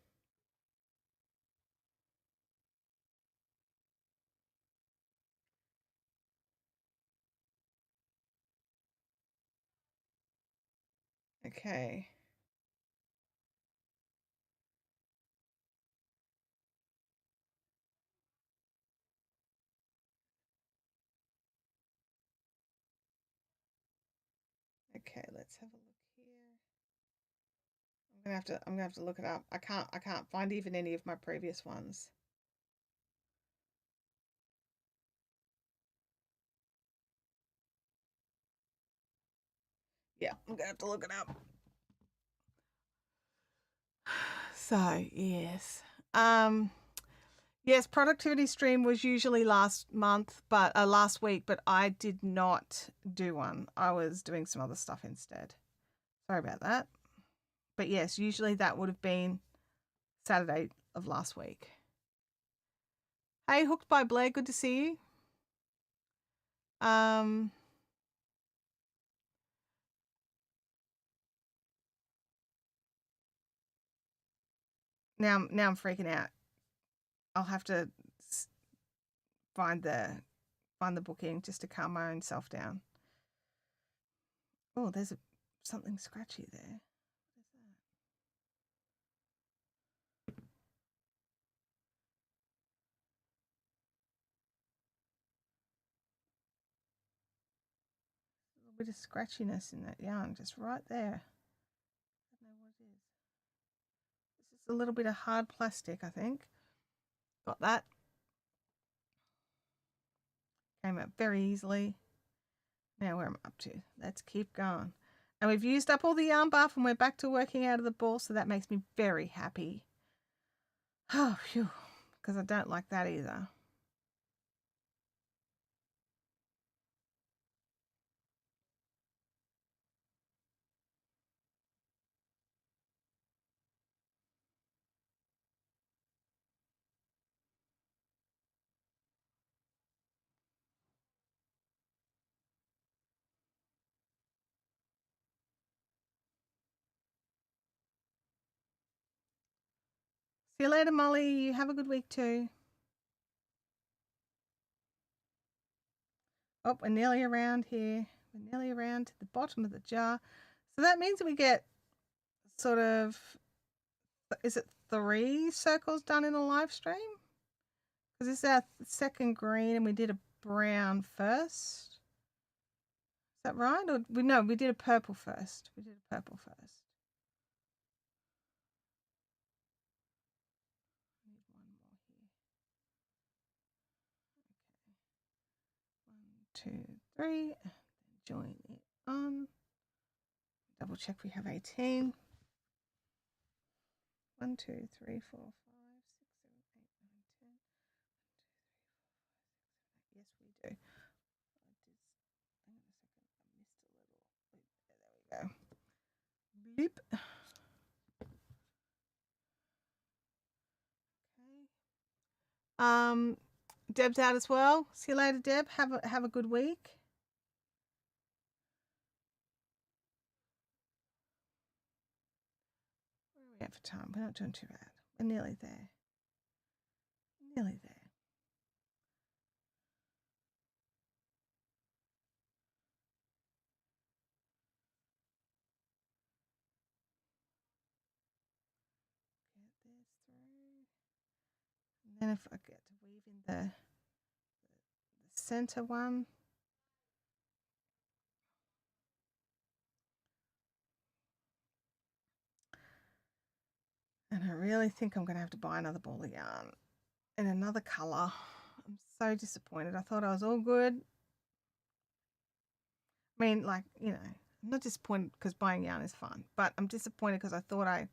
Okay. Okay, let's have a look here. I'm gonna have to look it up. I can't find even any of my previous ones. Yeah, I'm gonna have to look it up. So yes. Yes, productivity stream was usually last week, but I did not do one. I was doing some other stuff instead. Sorry about that. But yes, usually that would have been Saturday of last week. Hey, Hooked by Blair, good to see you. Now I'm freaking out. I'll have to find the booking just to calm my own self down. Oh, there's something scratchy there. What is that? A little bit of scratchiness in that yarn, just right there. I don't know what it is. This is a little bit of hard plastic, I think. Got that. Came out very easily. Now where am I up to? Let's keep going. And we've used up all the yarn buff and we're back to working out of the ball, so that makes me very happy. Oh, phew. Because I don't like that either. See you later, Molly. You have a good week too. Oh, we're nearly around here. We're nearly around to the bottom of the jar. So that means we get sort of, is it 3 circles done in a live stream? Because this is our second green and we did a brown first. Is that right? Or we did a purple first. We did a purple first. I need one more here. Okay. 1, 2, 3. Join it on. Double check we have 18. 1, 2, 3, 4, 5, 6, 7, 8, 9, 10. Yes, we do. Hang on a second. I missed a little. There we go. Beep. Okay. Deb's out as well. See you later, Deb. Have a good week. Where are we at for time? We're not doing too bad. We're nearly there. Nearly there. then if I get to weave in the center one. And I really think I'm going to have to buy another ball of yarn in another colour. I'm so disappointed. I thought I was all good. I mean, like, you know, I'm not disappointed because buying yarn is fun, but I'm disappointed because I thought I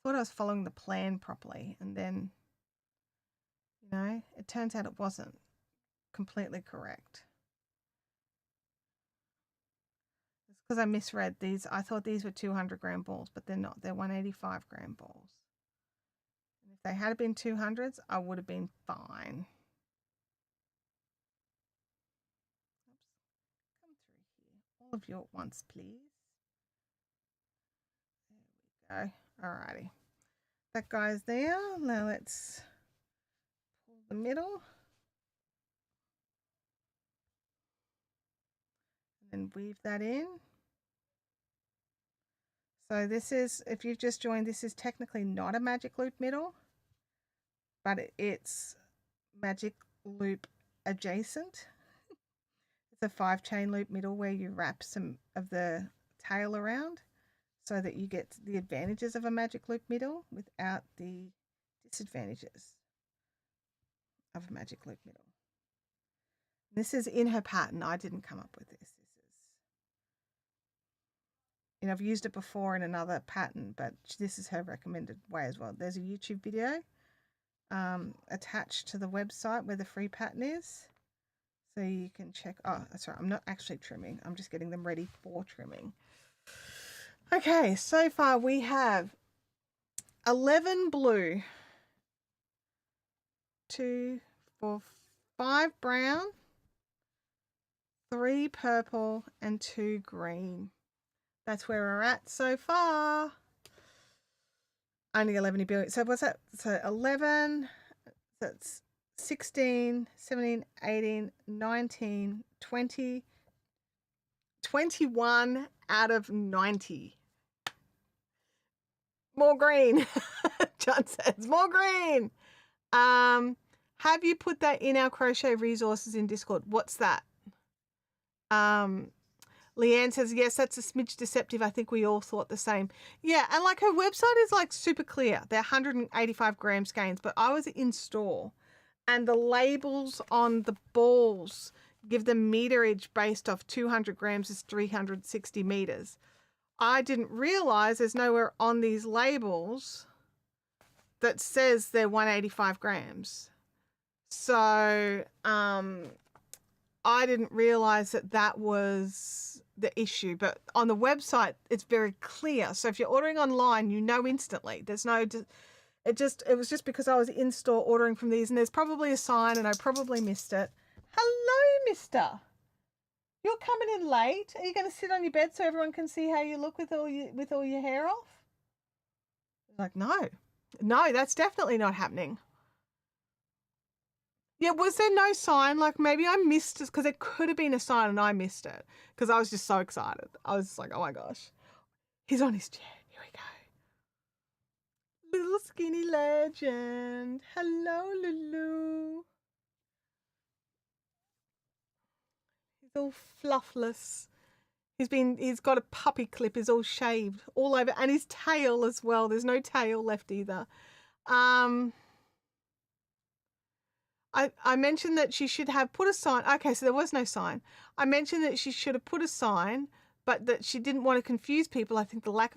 was following the plan properly, and then, you know, it turns out it wasn't completely correct. It's because I misread these. I thought these were 200 gram balls, but they're not. They're 185 gram balls. And if they had been 200s, I would have been fine. Oops. Come through here. All of you at once, please. There we go. Alrighty. That guy's there. Now let's pull the middle. And then weave that in. So this is, if you've just joined, this is technically not a magic loop middle, but it's magic loop adjacent. It's a 5-chain loop middle where you wrap some of the tail around so that you get the advantages of a magic loop middle without the disadvantages of a magic loop middle. This is in her pattern. I didn't come up with this. And I've used it before in another pattern, but this is her recommended way as well. There's a YouTube video attached to the website where the free pattern is. So you can check. Oh, that's right. I'm not actually trimming. I'm just getting them ready for trimming. Okay, so far we have 11 blue, 2, 4, 5 brown, 3 purple, and 2 green. That's where we're at so far. Only 11 billion. So what's that? So 11, that's 16, 17, 18, 19, 20, 21 out of 90. More green. John says, more green. Have you put that in our crochet resources in Discord? What's that? Leanne says, yes, that's a smidge deceptive. I think we all thought the same. Yeah, and like her website is like super clear. They're 185 gram skeins, but I was in store and the labels on the balls give them meterage based off 200 grams is 360 meters. I didn't realize there's nowhere on these labels that says they're 185 grams. So, I didn't realize that that was the issue, but on the website it's very clear. So if you're ordering online, you know instantly. There's no, it was just because I was in store ordering from these, and there's probably a sign and I probably missed it. Hello, mister. You're coming in late. Are you going to sit on your bed so everyone can see how you look with all your hair off? Like, no, that's definitely not happening. Yeah, was there no sign? Like maybe I missed it because there could have been a sign and I missed it because I was just so excited. I was just like, oh my gosh. He's on his chair. Here we go. Little skinny legend. Hello, Lulu. He's all fluffless. He's got a puppy clip. He's all shaved all over, and his tail as well. There's no tail left either. I mentioned that she should have put a sign. Okay, so there was no sign. I mentioned that she should have put a sign, but that she didn't want to confuse people. I think the lack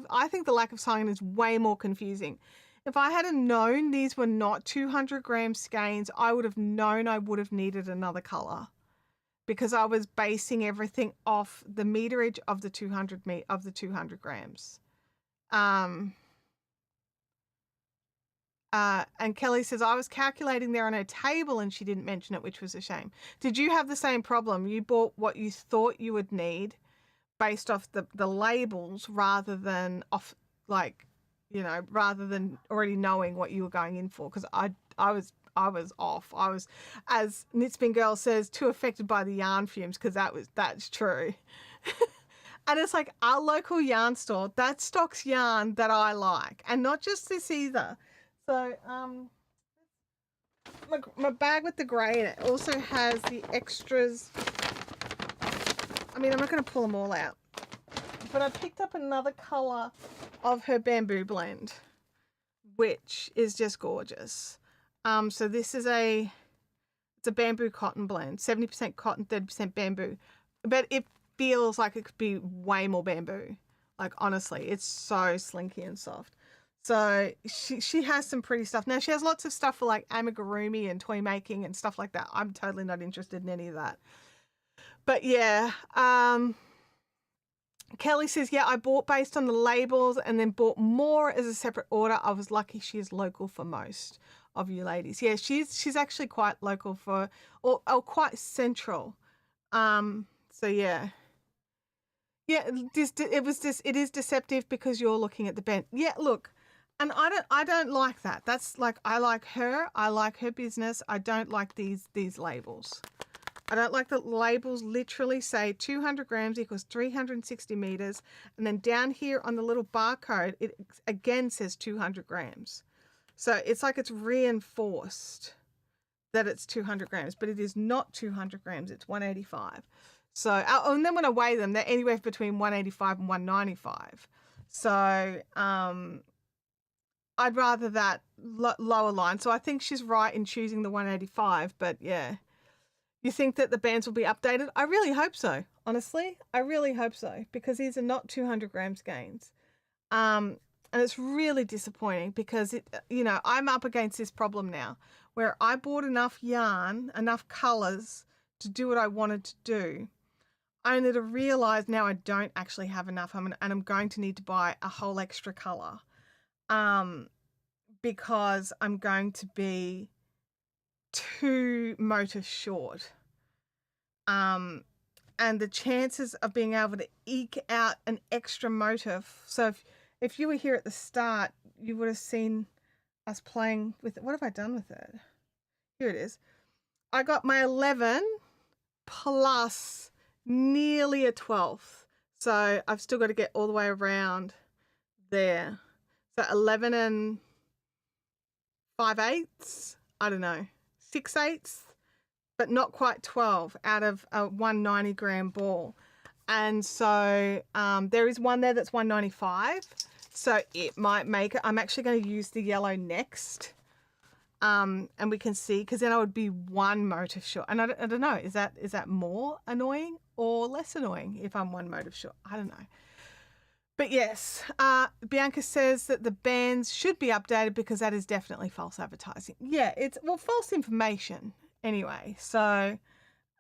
of sign is way more confusing. If I had known these were not 200 gram skeins, I would have known I would have needed another color because I was basing everything off the meterage of the 200 grams. And Kelly says, I was calculating there on her table and she didn't mention it, which was a shame. Did you have the same problem? You bought what you thought you would need based off the labels rather than off, like, you know, rather than already knowing what you were going in for? Because I was off. I was, as Knitspin Girl says, too affected by the yarn fumes, because that's true. And it's like our local yarn store that stocks yarn that I like, and not just this either. So my bag with the grey in it also has the extras. I mean, I'm not going to pull them all out, but I picked up another colour of her bamboo blend, which is just gorgeous. So this is it's a bamboo cotton blend, 70% cotton, 30% bamboo, but it feels like it could be way more bamboo. Like, honestly, it's so slinky and soft. So she has some pretty stuff. Now, she has lots of stuff for like amigurumi and toy making and stuff like that. I'm totally not interested in any of that. But yeah, Kelly says, yeah, I bought based on the labels and then bought more as a separate order. I was lucky she is local for most of you ladies. Yeah, she's actually quite local for, or quite central. So yeah. Yeah, it is deceptive because you're looking at the band. Yeah, look, and I don't like that. That's like, I like her business. I don't like these labels. I don't like that labels literally say 200 grams equals 360 meters. And then down here on the little barcode, it again says 200 grams. So it's like it's reinforced that it's 200 grams, but it is not 200 grams. It's 185. So, and then when I weigh them, they're anywhere between 185 and 195. So, I'd rather that lower line. So I think she's right in choosing the 185, but yeah. You think that the bands will be updated? I really hope so. Honestly, I really hope so, because these are not 200 grams gains. And it's really disappointing because I'm up against this problem now where I bought enough yarn, enough colors to do what I wanted to do. Only to realize now I don't actually have enough, and I'm going to need to buy a whole extra color, because I'm going to be 2 motifs short. And the chances of being able to eke out an extra motif. So if you were here at the start, you would have seen us playing with it. What have I done with it? Here it is. I got my 11 plus nearly a 12th. So I've still got to get all the way around there. So 11 and 5/8. I don't know. 6/8, but not quite 12 out of a 190 gram ball. And so there is one there that's 195. So it might make it. I'm actually going to use the yellow next. And we can see, because then I would be 1 motif short. And I don't know, is that more annoying or less annoying if I'm 1 motif short? I don't know. But yes, Bianca says that the bands should be updated because that is definitely false advertising. Yeah, it's, well, false information anyway. So,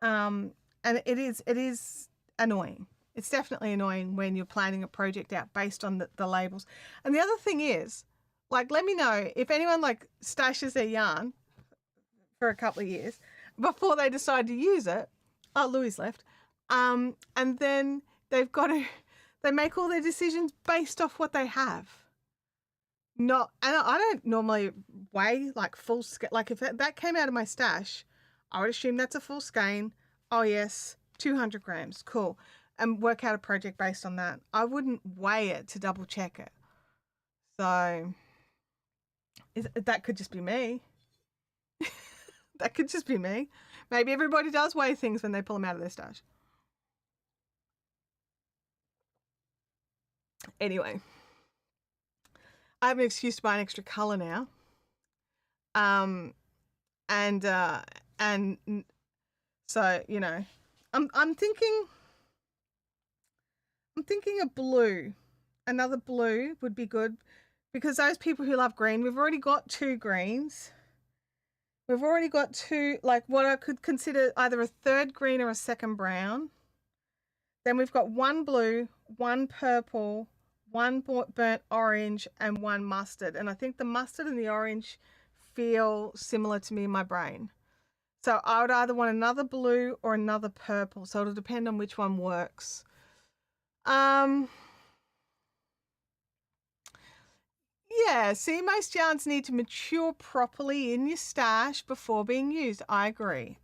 and it is annoying. It's definitely annoying when you're planning a project out based on the labels. And the other thing is, like, let me know if anyone like stashes their yarn for a couple of years before they decide to use it. Oh, Louis left. And then they make all their decisions based off what they have. And I don't normally weigh like full scale. Like if that came out of my stash, I would assume that's a full skein. Oh yes, 200 grams, cool. And work out a project based on that. I wouldn't weigh it to double check it. So that could just be me. That could just be me. Maybe everybody does weigh things when they pull them out of their stash. Anyway, I have an excuse to buy an extra color now. And so, I'm thinking a blue. Another blue would be good, because those people who love green, we've already got 2 greens. We've already got 2, like what I could consider either a 3rd green or a 2nd brown. Then we've got 1 blue, 1 purple, 1 burnt orange, and 1 mustard. And I think the mustard and the orange feel similar to me in my brain. So I would either want another blue or another purple. So it'll depend on which one works. Yeah, see, most yarns need to mature properly in your stash before being used. I agree.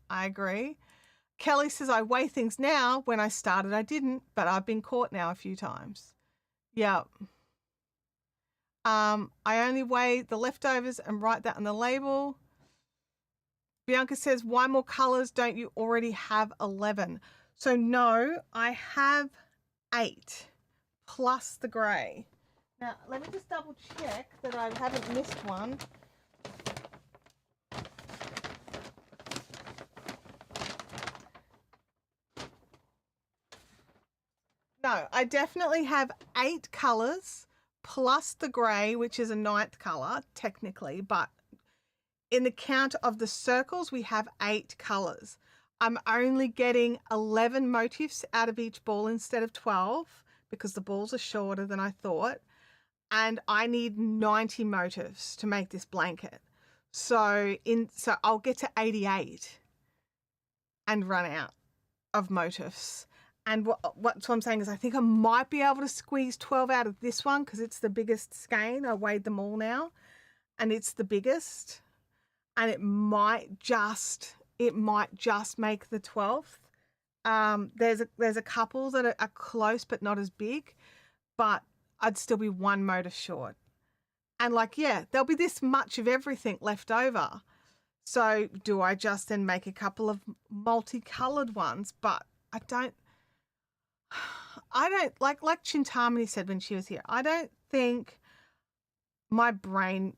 Kelly says, I weigh things now. When I started, I didn't, but I've been caught now a few times. Yeah. I only weigh the leftovers and write that on the label. Bianca says, why more colors? Don't you already have 11? So no, I have 8 plus the grey. Now, let me just double check that I haven't missed one. No, I definitely have 8 colours plus the grey, which is a 9th colour, technically, but in the count of the circles, we have 8 colours. I'm only getting 11 motifs out of each ball instead of 12 because the balls are shorter than I thought. And I need 90 motifs to make this blanket. So I'll get to 88 and run out of motifs. And what I'm saying is I think I might be able to squeeze 12 out of this one because it's the biggest skein. I weighed them all now and it's the biggest. And it might just make the 12th. There's a couple that are close but not as big, but I'd still be 1 motif short. And like, yeah, there'll be this much of everything left over. So do I just then make a couple of multicolored ones? But I don't like Chintamani said when she was here, I don't think my brain,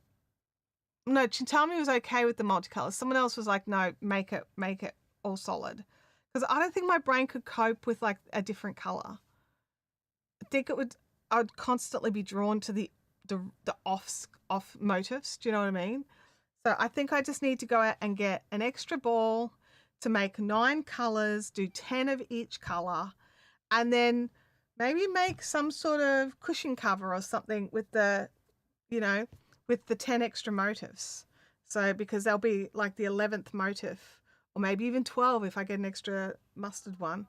no, Chintamani was okay with the multicolors. Someone else was like, no, make it all solid. Because I don't think my brain could cope with like a different color. I think I would constantly be drawn to the off motifs. Do you know what I mean? So I think I just need to go out and get an extra ball to make 9 colors, do 10 of each color, and then maybe make some sort of cushion cover or something with the, with the 10 extra motifs. So because they'll be like the 11th motif, or maybe even 12 if I get an extra mustard one.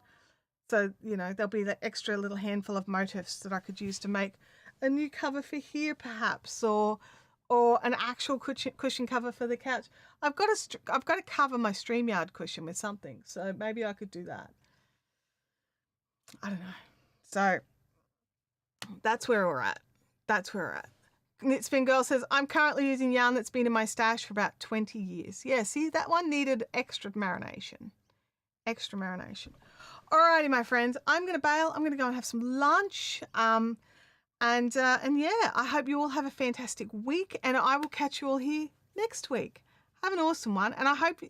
So, there'll be that extra little handful of motifs that I could use to make a new cover for here perhaps, or an actual cushion cover for the couch. I've got to cover my StreamYard cushion with something. So maybe I could do that. I don't know. So that's where we're at. Knitspin Girl says, I'm currently using yarn that's been in my stash for about 20 years. Yeah, see, that one needed extra marination. Alrighty, my friends, I'm going to bail. I'm going to go and have some lunch. And yeah, I hope you all have a fantastic week, and I will catch you all here next week. Have an awesome one. And I hope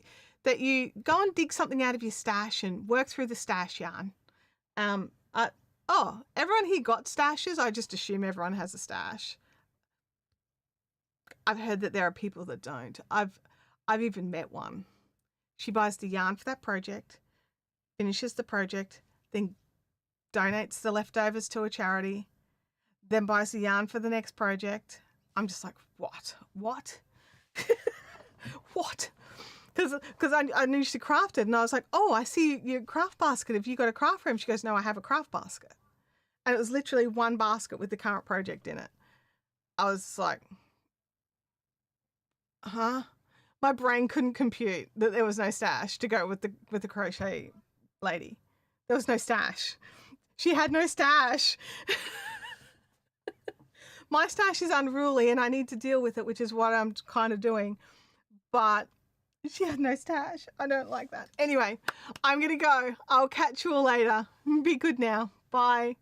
that you go and dig something out of your stash and work through the stash yarn. Everyone here got stashes. I just assume everyone has a stash. I've heard that there are people that don't. I've even met one. She buys the yarn for that project, finishes the project, then donates the leftovers to a charity, then buys the yarn for the next project. I'm just like, what? What? Because I knew she crafted, and I was like, oh, I see your craft basket. Have you got a craft room? She goes, no, I have a craft basket. And it was literally one basket with the current project in it. I was like, huh? My brain couldn't compute that there was no stash to go with the crochet lady. There was no stash. She had no stash. My stash is unruly and I need to deal with it, which is what I'm kind of doing. But she had no stash. I don't like that. Anyway, I'm going to go. I'll catch you all later. Be good now. Bye.